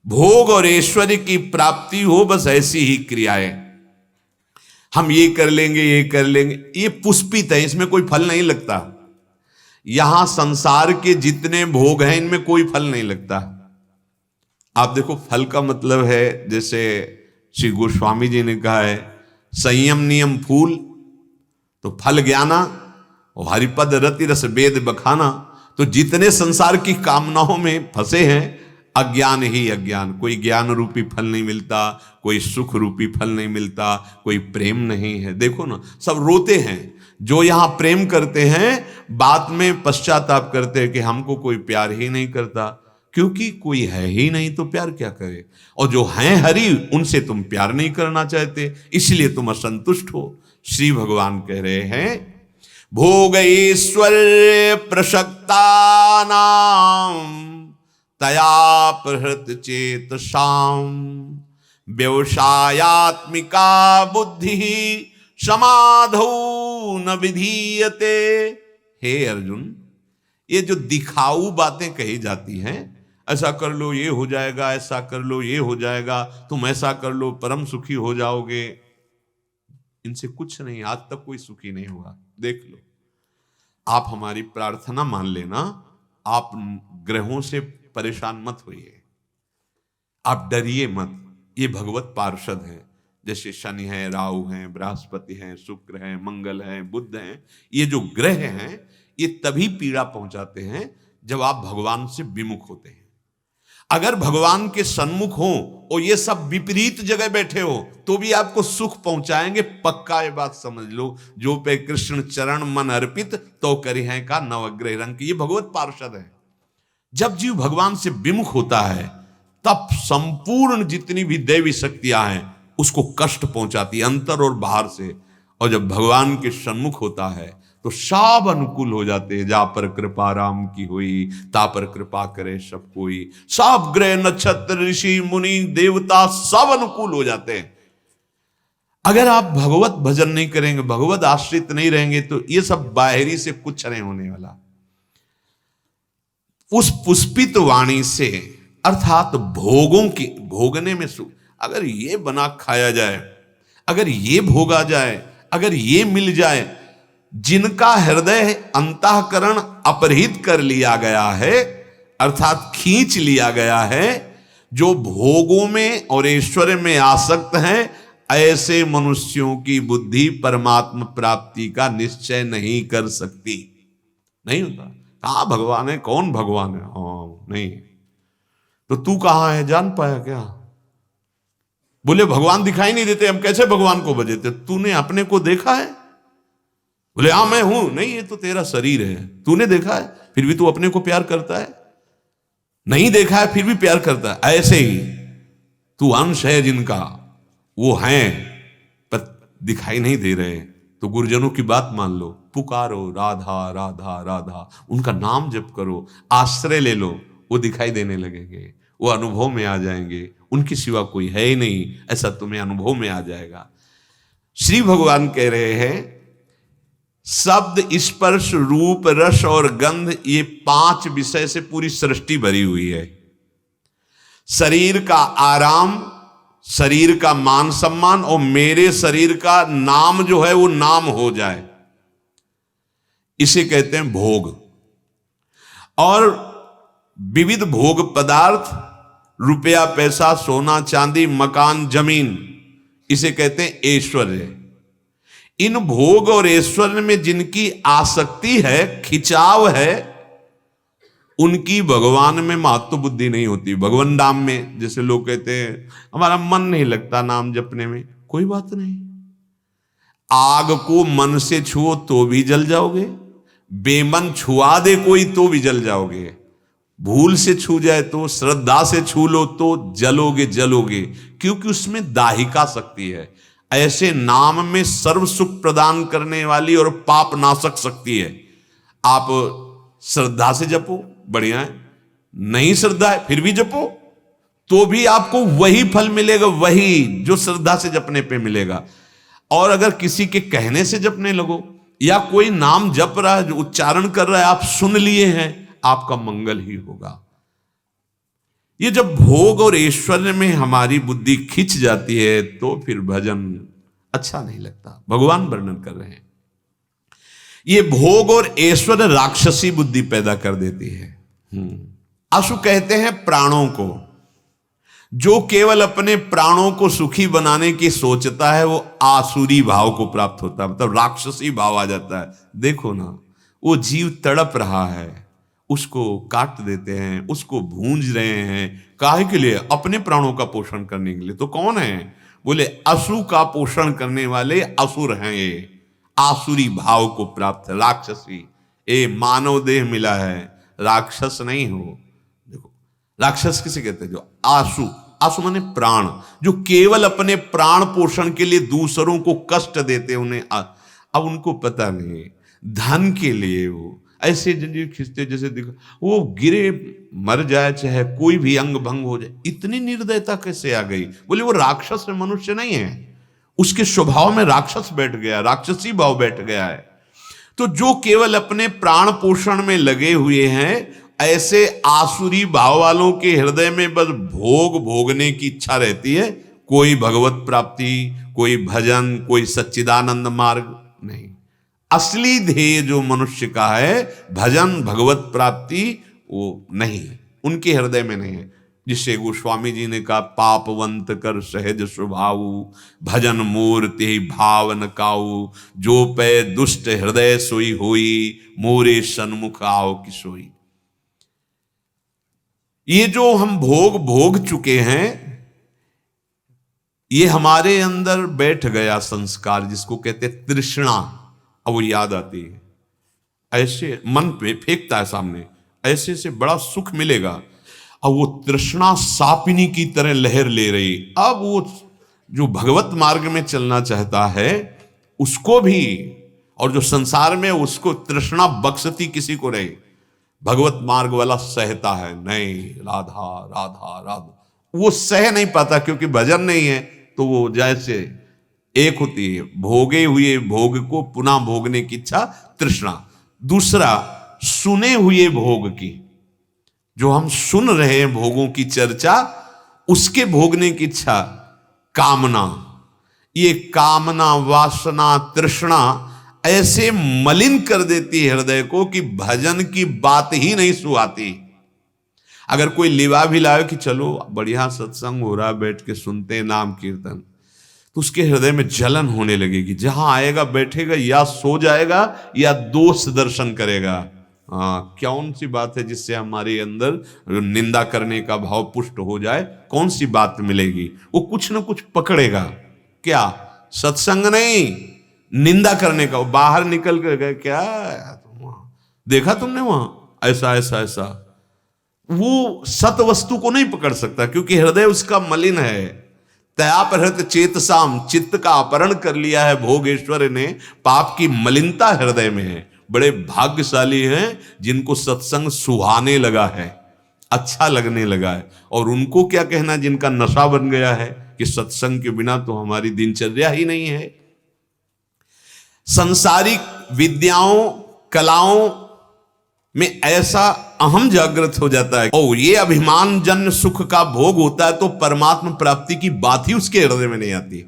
भोग और ऐश्वर्य की प्राप्ति हो, बस ऐसी ही क्रियाएं। हम ये कर लेंगे, ये कर लेंगे, ये पुष्पित है, इसमें कोई फल नहीं लगता। यहां संसार के जितने भोग हैं इनमें कोई फल नहीं लगता। आप देखो फल का मतलब है, जैसे श्री गोस्वामी जी ने कहा है संयम नियम फूल, तो फल ज्ञाना और हरिपद रति रस वेद बखाना। तो जितने संसार की कामनाओं में फंसे हैं, अज्ञान ही अज्ञान। कोई ज्ञान रूपी फल नहीं मिलता, कोई सुख रूपी फल नहीं मिलता, कोई प्रेम नहीं है। देखो ना, सब रोते हैं। जो यहां प्रेम करते हैं बाद में पश्चाताप करते हैं कि हमको कोई प्यार ही नहीं करता, क्योंकि कोई है ही नहीं तो प्यार क्या करे। और जो हैं हरि, उनसे तुम प्यार नहीं करना चाहते, इसलिए तुम असंतुष्ट हो। श्री भगवान कह रहे हैं भोग ऐश्वर्य प्रसक्ता नाम तया प्रहृत चेत शाम व्यवसायात्मिका बुद्धि समाधौ न विधीयते। हे अर्जुन, ये जो दिखाऊ बातें कही जाती हैं, ऐसा कर लो ये हो जाएगा, ऐसा कर लो ये हो जाएगा, तुम ऐसा कर लो परम सुखी हो जाओगे, इनसे कुछ नहीं, आज तक कोई सुखी नहीं हुआ। देख लो, आप हमारी प्रार्थना मान लेना, आप ग्रहों से परेशान मत होइए, आप डरिए मत। ये भगवत पार्षद हैं, जैसे शनि है, राहु हैं, बृहस्पति हैं, शुक्र हैं, मंगल हैं, बुध हैं। ये जो ग्रह हैं ये तभी पीड़ा पहुंचाते हैं जब आप भगवान से विमुख होते हैं। अगर भगवान के सन्मुख हो और ये सब विपरीत जगह बैठे हो तो भी आपको सुख पहुंचाएंगे, पक्का ये बात समझ लो। जो पे कृष्ण चरण मन अर्पित तो करी है का नवग्रह रंग की। ये भगवत पार्षद है। जब जीव भगवान से विमुख होता है तब संपूर्ण जितनी भी दैवी शक्तियां हैं उसको कष्ट पहुंचाती है, अंतर और बाहर से। और जब भगवान के सन्मुख होता है तो सब अनुकूल हो जाते हैं। जा पर कृपा राम की हुई, ता पर कृपा करे सब कोई। सब ग्रह नक्षत्र ऋषि मुनि देवता सब अनुकूल हो जाते हैं। अगर आप भगवत भजन नहीं करेंगे, भगवत आश्रित नहीं रहेंगे, तो ये सब बाहरी से कुछ नहीं होने वाला। उस पुष्पित वाणी से, अर्थात भोगों की भोगने में सुख, अगर ये बना खाया जाए, अगर ये भोगा जाए, अगर ये मिल जाए, जिनका हृदय अंतःकरण अपहृत कर लिया गया है, अर्थात खींच लिया गया है, जो भोगों में और ऐश्वर्य में आसक्त हैं, ऐसे मनुष्यों की बुद्धि परमात्मा प्राप्ति का निश्चय नहीं कर सकती। नहीं होता। कहाँ भगवान है, कौन भगवान है, हाँ नहीं। तो तू कहाँ है, जान पाया क्या? बोले भगवान दिखाई नहीं देते, हम कैसे भगवान को बजेते? तूने अपने को देखा है? बोले हाँ मैं हूं। नहीं, ये तो तेरा शरीर है। तूने देखा है, फिर भी तू अपने को प्यार करता है? नहीं देखा है फिर भी प्यार करता है। ऐसे ही तू अंश है जिनका, वो हैं पर दिखाई नहीं दे रहे। तो गुरुजनों की बात मान लो, पुकारो राधा राधा राधा, उनका नाम जप करो, आश्रय ले लो, वो दिखाई देने लगेंगे, वो अनुभव में आ जाएंगे। उनके सिवा कोई है ही नहीं, ऐसा तुम्हें अनुभव में आ जाएगा। श्री भगवान कह रहे हैं शब्द स्पर्श रूप रस और गंध, ये 5 विषय से पूरी सृष्टि भरी हुई है। शरीर का आराम, शरीर का मान सम्मान, और मेरे शरीर का नाम जो है वो नाम हो जाए, इसे कहते हैं भोग। और विविध भोग पदार्थ, रुपया पैसा सोना चांदी मकान जमीन, इसे कहते हैं ऐश्वर्य। इन भोग और ऐश्वर्य में जिनकी आसक्ति है, खिंचाव है, उनकी भगवान में महत्व बुद्धि नहीं होती। भगवान नाम में, जैसे लोग कहते हैं हमारा मन नहीं लगता नाम जपने में, कोई बात नहीं। आग को मन से छुओ तो भी जल जाओगे, बेमन छुआ दे कोई तो भी जल जाओगे। भूल से छू जाए तो, श्रद्धा से छू लो तो जलोगे जलोगे, क्योंकि उसमें दाहिका शक्ति है। ऐसे नाम में सर्व सुख प्रदान करने वाली और पाप नाशक शक्ति है। आप श्रद्धा से जपो, बढ़िया है। नहीं श्रद्धा है फिर भी जपो, तो भी आपको वही फल मिलेगा, वही जो श्रद्धा से जपने पे मिलेगा। और अगर किसी के कहने से जपने लगो, या कोई नाम जप रहा है, जो उच्चारण कर रहा है, आप सुन लिए हैं, आपका मंगल ही होगा। ये जब भोग और ऐश्वर्य में हमारी बुद्धि खिंच जाती है तो फिर भजन अच्छा नहीं लगता। भगवान वर्णन कर रहे हैं ये भोग और ऐश्वर्य राक्षसी बुद्धि पैदा कर देती है। आशु कहते हैं प्राणों को, जो केवल अपने प्राणों को सुखी बनाने की सोचता है वो आसुरी भाव को प्राप्त होता है, मतलब राक्षसी भाव आ जाता है। देखो ना, वो जीव तड़प रहा है, उसको काट देते हैं, उसको भूंज रहे हैं, काहे के लिए? अपने प्राणों का पोषण करने के लिए। तो कौन है? बोले असु का पोषण करने वाले असुर हैं ये, आसुरी भाव को प्राप्त है, राक्षसी। ए मानव देह मिला है, राक्षस नहीं हो। देखो राक्षस किसे कहते हैं? जो आसु, आसु माने प्राण, जो केवल अपने प्राण पोषण के लिए दूसरों को कष्ट देते, उन्हें अब उनको पता नहीं, धन के लिए वो ऐसे जंजीर खींचते जैसे दिखा वो गिरे मर जाए, चाहे कोई भी अंग भंग हो जाए। इतनी निर्दयता कैसे आ गई? बोले वो राक्षस है, मनुष्य नहीं है, उसके स्वभाव में राक्षस बैठ गया, राक्षसी भाव बैठ गया है। तो जो केवल अपने प्राण पोषण में लगे हुए हैं, ऐसे आसुरी भाव वालों के हृदय में बस भोग भोगने की इच्छा रहती है, कोई भगवत प्राप्ति, कोई भजन, कोई सच्चिदानंद मार्ग नहीं। असली ध्येय जो मनुष्य का है, भजन भगवत प्राप्ति, वो नहीं, उनके हृदय में नहीं है। जिससे गोस्वामी जी ने कहा, पापवंत कर सहज स्वभाव, भजन मूर्ति भाव न काऊ, जो पे दुष्ट हृदय सोई होई, मोरे सन्मुख आओ कि सोई। ये जो हम भोग भोग चुके हैं, ये हमारे अंदर बैठ गया संस्कार, जिसको कहते तृष्णा। अब वो याद आती है, ऐसे मन पे फेंकता है सामने, ऐसे से बड़ा सुख मिलेगा। अब वो तृष्णा सापिनी की तरह लहर ले रही। अब वो जो भगवत मार्ग में चलना चाहता है उसको भी, और जो संसार में उसको तृष्णा बख्शती किसी को नहीं, भगवत मार्ग वाला सहता है, नहीं राधा राधा राधा, वो सह नहीं पाता क्योंकि भजन नहीं है। तो वो जैसे एक होती है भोगे हुए भोग को पुनः भोगने की इच्छा, तृष्णा। दूसरा सुने हुए भोग की, जो हम सुन रहे हैं भोगों की चर्चा, उसके भोगने की इच्छा, कामना। ये कामना, वासना, तृष्णा ऐसे मलिन कर देती है हृदय को कि भजन की बात ही नहीं सुहाती। अगर कोई लिवा भी लाए कि चलो बढ़िया सत्संग हो रहा, बैठ के सुनते हैं नाम कीर्तन, तो उसके हृदय में जलन होने लगेगी। जहां आएगा बैठेगा या सो जाएगा या दोष दर्शन करेगा। कौन सी बात है जिससे हमारे अंदर निंदा करने का भाव पुष्ट हो जाए? कौन सी बात मिलेगी? वो कुछ ना कुछ पकड़ेगा। क्या? सत्संग नहीं, निंदा करने का। वो बाहर निकल कर गए, क्या देखा तुमने वहां ऐसा ऐसा ऐसा। वो सत वस्तु को नहीं पकड़ सकता क्योंकि हृदय उसका मलिन है। तयापहृत चेतसाम, चित्त का अपहरण कर लिया है भोगेश्वर ने, पाप की मलिनता हृदय में है। बड़े भाग्यशाली हैं जिनको सत्संग सुहाने लगा है, अच्छा लगने लगा है। और उनको क्या कहना जिनका नशा बन गया है कि सत्संग के बिना तो हमारी दिनचर्या ही नहीं है। संसारिक विद्याओं कलाओं में ऐसा अहम जागृत हो जाता है, ओ ये अभिमान जन्य सुख का भोग होता है, तो परमात्मा प्राप्ति की बात ही उसके हृदय में नहीं आती।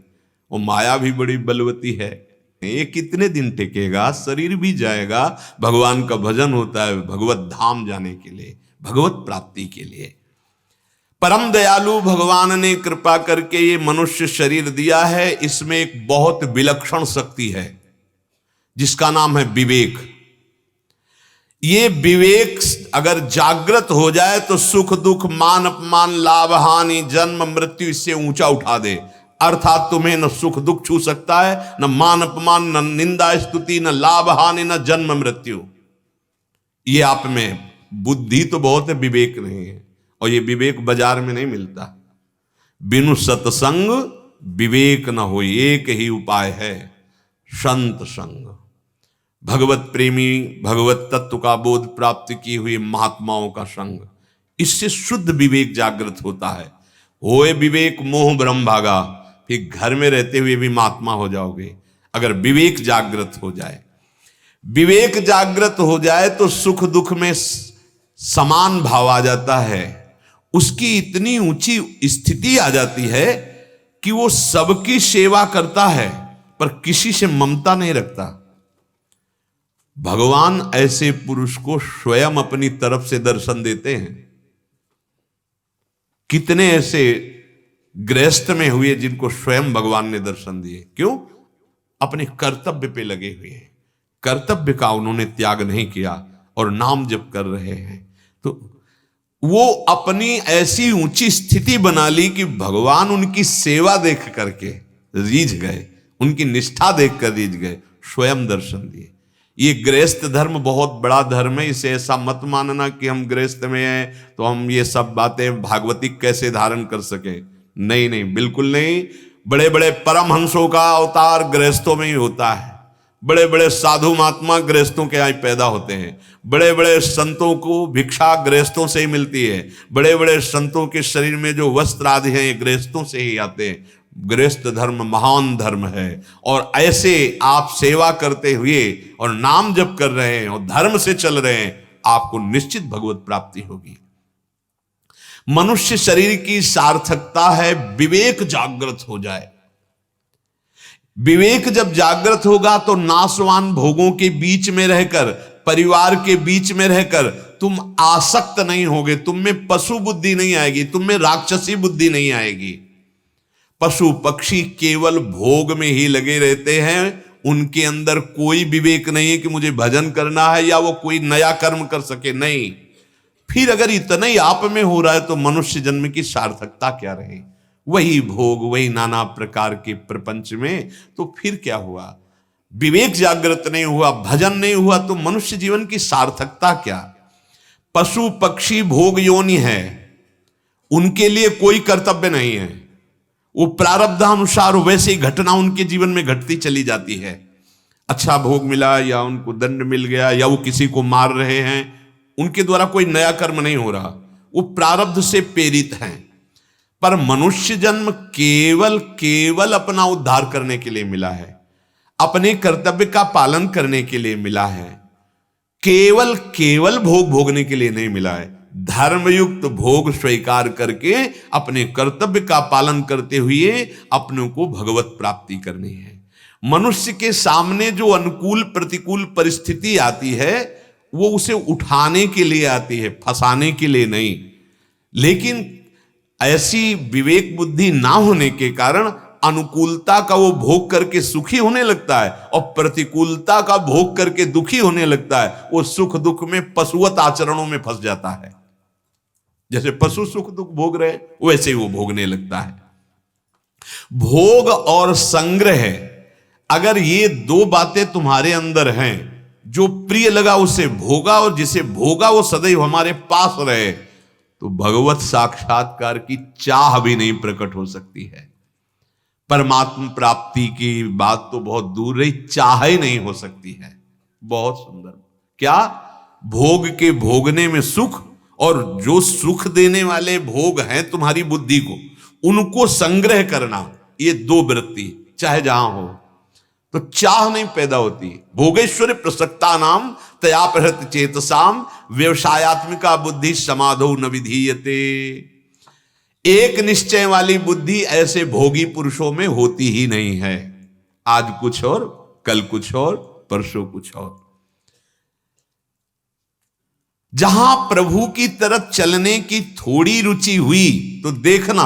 वो माया भी बड़ी बलवती है, ये कितने दिन टिकेगा, शरीर भी जाएगा। भगवान का भजन होता है भगवत धाम जाने के लिए, भगवत प्राप्ति के लिए। परम दयालु भगवान ने कृपा करके ये मनुष्य शरीर दिया है। इसमें एक बहुत विलक्षण शक्ति है जिसका नाम है विवेक। ये विवेक अगर जागृत हो जाए तो सुख दुख मान अपमान लाभ हानि जन्म मृत्यु इससे ऊंचा उठा दे। अर्थात तुम्हें न सुख दुख छू सकता है, न मान अपमान, न निंदा स्तुति, न लाभ हानि, न जन्म मृत्यु। ये आप में बुद्धि तो बहुत है, विवेक नहीं है। और ये विवेक बाजार में नहीं मिलता। बिनु सत्संग विवेक न हो, एक ही उपाय है, संत संग। भगवत प्रेमी, भगवत तत्व का बोध प्राप्त किए हुए महात्माओं का संग, इससे शुद्ध विवेक जागृत होता है। होए विवेक मोह ब्रह्म भागा, फिर घर में रहते हुए भी महात्मा हो जाओगे अगर विवेक जागृत हो जाए। विवेक जागृत हो जाए तो सुख दुख में समान भाव आ जाता है। उसकी इतनी ऊंची स्थिति आ जाती है कि वो सबकी सेवा करता है पर किसी से ममता नहीं रखता। भगवान ऐसे पुरुष को स्वयं अपनी तरफ से दर्शन देते हैं। कितने ऐसे गृहस्थ में हुए जिनको स्वयं भगवान ने दर्शन दिए। क्यों? अपने कर्तव्य पे लगे हुए हैं, कर्तव्य का उन्होंने त्याग नहीं किया और नाम जप कर रहे हैं। तो वो अपनी ऐसी ऊंची स्थिति बना ली कि भगवान उनकी सेवा देख करके रीझ गए, उनकी निष्ठा देख कर रीझ गए, स्वयं दर्शन दिए। ये गृहस्थ धर्म बहुत बड़ा धर्म है। इसे ऐसा मत मानना कि हम गृहस्थ में हैं तो हम ये सब बातें भागवतिक कैसे धारण कर सके। नहीं नहीं, बिल्कुल नहीं। बड़े बड़े परमहंसों का अवतार गृहस्थों में ही होता है। बड़े बड़े साधु महात्मा गृहस्थों के यहाँ पैदा होते हैं। बड़े बड़े संतों को भिक्षा गृहस्थों से ही मिलती है। बड़े बड़े संतों के शरीर में जो वस्त्र आदि हैं ये गृहस्थों से ही आते हैं। गृहस्थ धर्म महान धर्म है। और ऐसे आप सेवा करते हुए और नाम जप कर रहे हैं और धर्म से चल रहे हैं, आपको निश्चित भगवत प्राप्ति होगी। मनुष्य शरीर की सार्थकता है विवेक जागृत हो जाए। विवेक जब जागृत होगा तो नाशवान भोगों के बीच में रहकर, परिवार के बीच में रहकर तुम आसक्त नहीं होगे। तुम में पशु बुद्धि नहीं आएगी, तुम में राक्षसी बुद्धि नहीं आएगी। पशु पक्षी केवल भोग में ही लगे रहते हैं, उनके अंदर कोई विवेक नहीं है कि मुझे भजन करना है या वो कोई नया कर्म कर सके। नहीं, फिर अगर इतना ही आप में हो रहा है तो मनुष्य जन्म की सार्थकता क्या रहे? वही भोग, वही नाना प्रकार के प्रपंच में, तो फिर क्या हुआ? विवेक जागृत नहीं हुआ, भजन नहीं हुआ, तो मनुष्य जीवन की सार्थकता क्या? पशु पक्षी भोग योनि है, उनके लिए कोई कर्तव्य नहीं है। वो प्रारब्धानुसार वैसे ही घटना उनके जीवन में घटती चली जाती है। अच्छा भोग मिला या उनको दंड मिल गया या वो किसी को मार रहे हैं, उनके द्वारा कोई नया कर्म नहीं हो रहा, वो प्रारब्ध से प्रेरित हैं। पर मनुष्य जन्म केवल अपना उद्धार करने के लिए मिला है, अपने कर्तव्य का पालन करने के लिए मिला है। केवल भोग भोगने के लिए नहीं मिला है। धर्मयुक्त भोग स्वीकार करके अपने कर्तव्य का पालन करते हुए अपने को भगवत प्राप्ति करनी है। मनुष्य के सामने जो अनुकूल प्रतिकूल परिस्थिति आती है वो उसे उठाने के लिए आती है, फंसाने के लिए नहीं। लेकिन ऐसी विवेक बुद्धि ना होने के कारण अनुकूलता का वो भोग करके सुखी होने लगता है और प्रतिकूलता का भोग करके दुखी होने लगता है। वो सुख दुख में पशुवत आचरणों में फंस जाता है। जैसे पशु सुख दुख भोग रहे वैसे ही वो भोगने लगता है। भोग और संग्रह, अगर ये दो बातें तुम्हारे अंदर हैं, जो प्रिय लगा उसे भोगा और जिसे भोगा वो सदैव हमारे पास रहे, तो भगवत साक्षात्कार की चाह भी नहीं प्रकट हो सकती है। परमात्मा प्राप्ति की बात तो बहुत दूर रही, चाह ही नहीं हो सकती है। बहुत सुंदर। क्या? भोग के भोगने में सुख, और जो सुख देने वाले भोग हैं तुम्हारी बुद्धि को, उनको संग्रह करना, ये दो वृत्ति चाहे जहां हो तो चाह नहीं पैदा होती। भोगेश्वर प्रसक्ता नाम तया प्रहृत चेतसाम व्यवसायत्मिका बुद्धि समाधो न विधीयते। एक निश्चय वाली बुद्धि ऐसे भोगी पुरुषों में होती ही नहीं है। आज कुछ और, कल कुछ और, परसों कुछ और। जहां प्रभु की तरफ चलने की थोड़ी रुचि हुई तो देखना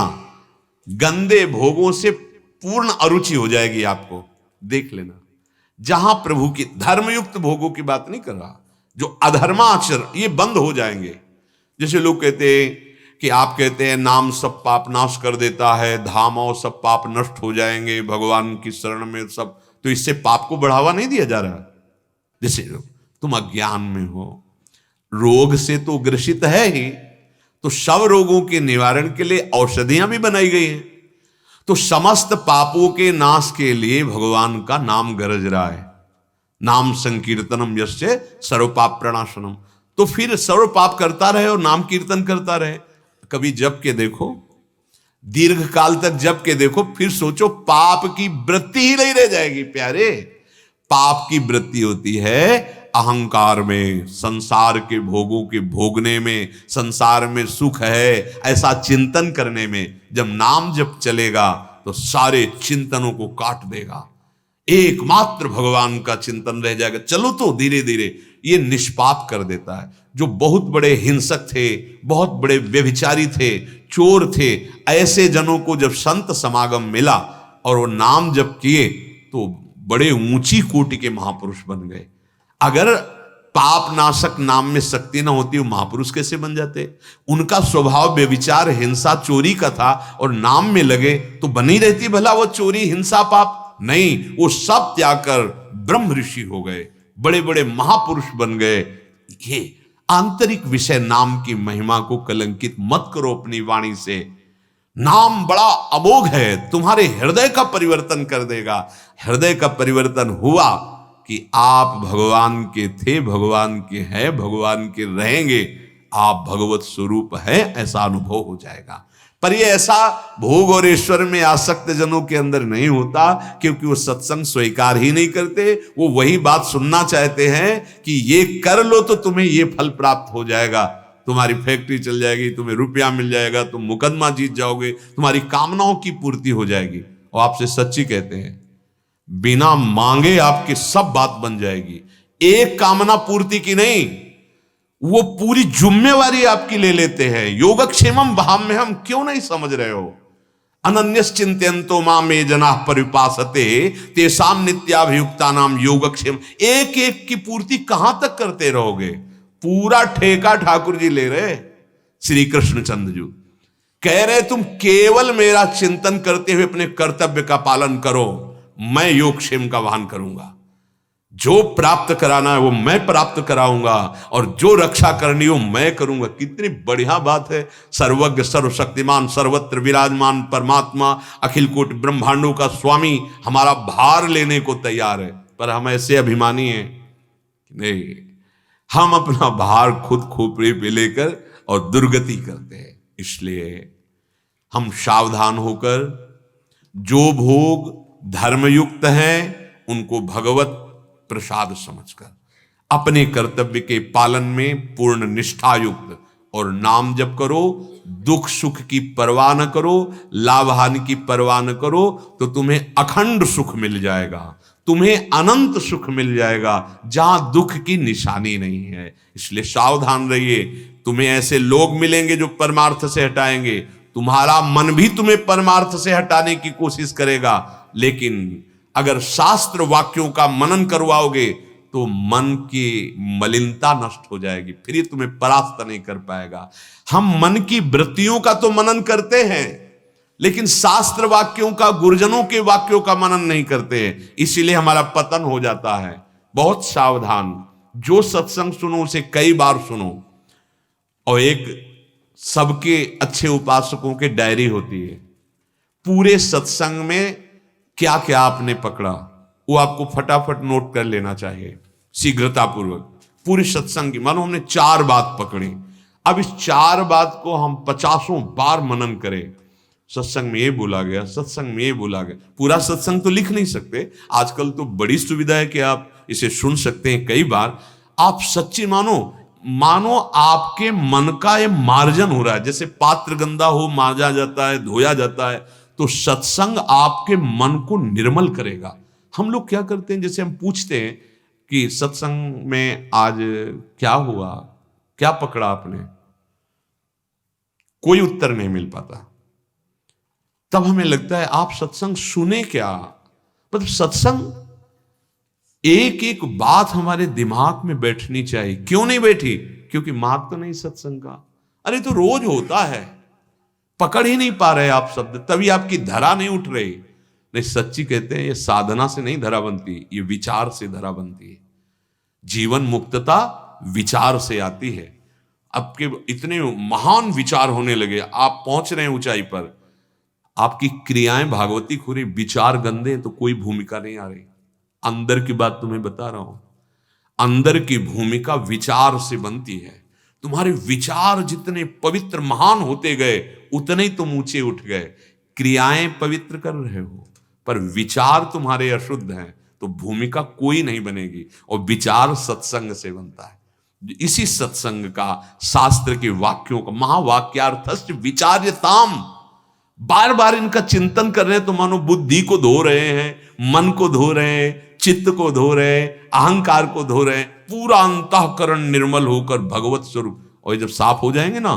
गंदे भोगों से पूर्ण अरुचि हो जाएगी आपको। देख लेना, जहां प्रभु की धर्मयुक्त भोगों की बात नहीं कर रहा, जो अधर्माचरण ये बंद हो जाएंगे। जैसे लोग कहते हैं कि आप कहते हैं नाम सब पाप नाश कर देता है, धाम और सब पाप नष्ट हो जाएंगे भगवान की शरण में सब, तो इससे पाप को बढ़ावा नहीं दिया जा रहा। जैसे तुम अज्ञान में हो, रोग से तो ग्रसित है ही, तो सब रोगों के निवारण के लिए औषधियां भी बनाई गई हैं। तो समस्त पापों के नाश के लिए भगवान का नाम गरज रहा है। नाम संकीर्तनम यस्य सर्व पाप प्रणाशनम। तो फिर सर्व पाप करता रहे और नाम कीर्तन करता रहे। कभी जप के देखो, दीर्घ काल तक जप के देखो, फिर सोचो पाप की वृत्ति ही नहीं रह जाएगी। प्यारे, पाप की वृत्ति होती है अहंकार में, संसार के भोगों के भोगने में, संसार में सुख है ऐसा चिंतन करने में। जब नाम जप चलेगा तो सारे चिंतनों को काट देगा, एकमात्र भगवान का चिंतन रह जाएगा। चलो तो धीरे धीरे ये निष्पाप कर देता है। जो बहुत बड़े हिंसक थे, बहुत बड़े व्यभिचारी थे, चोर थे, ऐसे जनों को जब संत समागम मिला और वो नाम जप किए तो बड़े ऊंची कोटि के महापुरुष बन गए। अगर पाप नाशक नाम में शक्ति ना होती, वो महापुरुष कैसे बन जाते? उनका स्वभाव व्यभिचार, हिंसा, चोरी का था और नाम में लगे तो बनी रहती भला वो चोरी, हिंसा, पाप? नहीं, वो सब त्याग कर ब्रह्म ऋषि हो गए, बड़े बड़े महापुरुष बन गए। ये आंतरिक विषय नाम की महिमा को कलंकित मत करो अपनी वाणी से। नाम बड़ा अमोघ है, तुम्हारे हृदय का परिवर्तन कर देगा। हृदय का परिवर्तन हुआ कि आप भगवान के थे, भगवान के हैं, भगवान के रहेंगे, आप भगवत स्वरूप है, ऐसा अनुभव हो जाएगा। पर ये ऐसा भोग और ईश्वर में आसक्त जनों के अंदर नहीं होता, क्योंकि वो सत्संग स्वीकार ही नहीं करते। वो वही बात सुनना चाहते हैं कि ये कर लो तो तुम्हें ये फल प्राप्त हो जाएगा, तुम्हारी फैक्ट्री चल जाएगी, तुम्हें रुपया मिल जाएगा, तुम मुकदमा जीत जाओगे, तुम्हारी कामनाओं की पूर्ति हो जाएगी। और आपसे सच्ची कहते हैं, बिना मांगे आपकी सब बात बन जाएगी। एक कामना पूर्ति की नहीं, वो पूरी जिम्मेवारी आपकी ले लेते हैं। योगक्षेमम भाव में हम क्यों नहीं समझ रहे हो? अनन्यश्चिंत्यन्तो मां मे जनाः परिपासते तेषां नित्याभियुक्तानां योगक्षेम। एक एक की पूर्ति कहां तक करते रहोगे? पूरा ठेका ठाकुर जी ले रहे। श्री कृष्णचंद्र जी कह रहे, तुम केवल मेरा चिंतन करते हुए अपने कर्तव्य का पालन करो, मैं योगक्षेम का वहन करूंगा। जो प्राप्त कराना है वो मैं प्राप्त कराऊंगा, और जो रक्षा करनी हो मैं करूंगा। कितनी बढ़िया बात है। सर्वज्ञ, सर्वशक्तिमान, सर्वत्र विराजमान परमात्मा, अखिल कोटि ब्रह्मांडों का स्वामी हमारा भार लेने को तैयार है। पर हम ऐसे अभिमानी हैं कि नहीं, हम अपना भार खुद खोपड़े पे लेकर और दुर्गति करते हैं। इसलिए हम सावधान होकर जो भोग धर्मयुक्त हैं उनको भगवत प्रसाद समझकर अपने कर्तव्य के पालन में पूर्ण निष्ठा युक्त और नाम जप करो। दुख सुख की परवाह न करो, लाभ हानि की परवाह न करो, तो तुम्हें अखंड सुख मिल जाएगा, तुम्हें अनंत सुख मिल जाएगा, जहां दुख की निशानी नहीं है। इसलिए सावधान रहिए। तुम्हें ऐसे लोग मिलेंगे जो परमार्थ से हटाएंगे, तुम्हारा मन भी तुम्हें परमार्थ से हटाने की कोशिश करेगा। लेकिन अगर शास्त्र वाक्यों का मनन करवाओगे तो मन की मलिनता नष्ट हो जाएगी, फिर ये तुम्हें परास्त नहीं कर पाएगा। हम मन की वृत्तियों का तो मनन करते हैं, लेकिन शास्त्र वाक्यों का, गुरुजनों के वाक्यों का मनन नहीं करते हैं, इसीलिए हमारा पतन हो जाता है। बहुत सावधान। जो सत्संग सुनो उसे कई बार सुनो। और एक सबके अच्छे उपासकों के डायरी होती है, पूरे सत्संग में क्या क्या आपने पकड़ा वो आपको फटाफट नोट कर लेना चाहिए, शीघ्रतापूर्वक। पूरे सत्संग की, मानो हमने 4 बात पकड़ी, अब इस 4 बात को हम 50 बार मनन करें। सत्संग में ये बोला गया, सत्संग में ये बोला गया। पूरा सत्संग तो लिख नहीं सकते, आजकल तो बड़ी सुविधा है कि आप इसे सुन सकते हैं कई बार। आप सच्ची मानो आपके मन का ये मार्जन हो रहा है। जैसे पात्र गंदा हो, मांजा जाता है, धोया जाता है, तो सत्संग आपके मन को निर्मल करेगा। हम लोग क्या करते हैं, जैसे हम पूछते हैं कि सत्संग में आज क्या हुआ, क्या पकड़ा आपने, कोई उत्तर नहीं मिल पाता। तब हमें लगता है आप सत्संग सुने क्या? मतलब सत्संग एक एक बात हमारे दिमाग में बैठनी चाहिए। क्यों नहीं बैठी? क्योंकि मार्ग तो नहीं सत्संग का। अरे तो रोज होता है, पकड़ ही नहीं पा रहे आप शब्द, तभी आपकी धरा नहीं उठ रही। नहीं, सच्ची कहते हैं ये साधना से नहीं धरा बनती, ये विचार से धरा बनती है। जीवन मुक्तता विचार से आती है। आपके इतने महान विचार होने लगे, आप पहुंच रहे हैं ऊंचाई पर, आपकी क्रियाएं भागवती खुरी, विचार गंदे हैं तो कोई भूमिका नहीं आ रही। अंदर की बात तुम्हें बता रहा हूं, अंदर की भूमिका विचार से बनती है। तुम्हारे विचार जितने पवित्र महान होते गए उतने ही तुम ऊंचे उठ गए। क्रियाएं पवित्र कर रहे हो पर विचार तुम्हारे अशुद्ध हैं, तो भूमिका कोई नहीं बनेगी। और विचार सत्संग से बनता है। इसी सत्संग का, शास्त्र के वाक्यों का, महावाक्यार्थस्य विचार्यताम, बार बार इनका चिंतन कर रहे हैं तो मानो बुद्धि को धो रहे हैं, मन को धो रहे हैं, चित्त को धो रहे हैं, अहंकार को धो रहे हैं। पूरा अंतःकरण निर्मल होकर भगवत स्वरूप, और जब साफ हो जाएंगे ना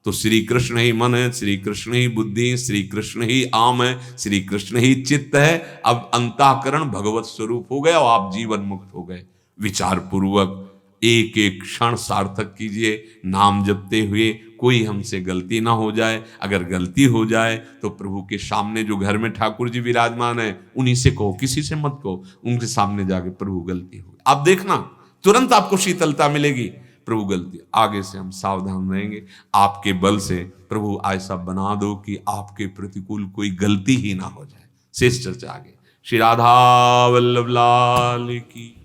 तो श्री कृष्ण ही मन है, श्री कृष्ण ही बुद्धि, श्री कृष्ण ही आम है, श्री कृष्ण ही चित्त है। अब अंतःकरण भगवत स्वरूप हो गया और आप जीवन मुक्त हो गए। विचार पूर्वक एक एक क्षण सार्थक कीजिए, नाम जपते हुए कोई हमसे गलती ना हो जाए। अगर गलती हो जाए तो प्रभु के सामने जो घर में ठाकुर जी विराजमान है उन्हीं से कहो, किसी से मत कहो। उनके सामने जाके प्रभु गलती हो, आप देखना तुरंत आपको शीतलता मिलेगी। प्रभु गलती, आगे से हम सावधान रहेंगे। आपके बल से प्रभु ऐसा बना दो कि आपके प्रतिकूल कोई गलती ही ना हो जाए। शेष चर्चा आगे। श्री राधा वल्लभ लाल की।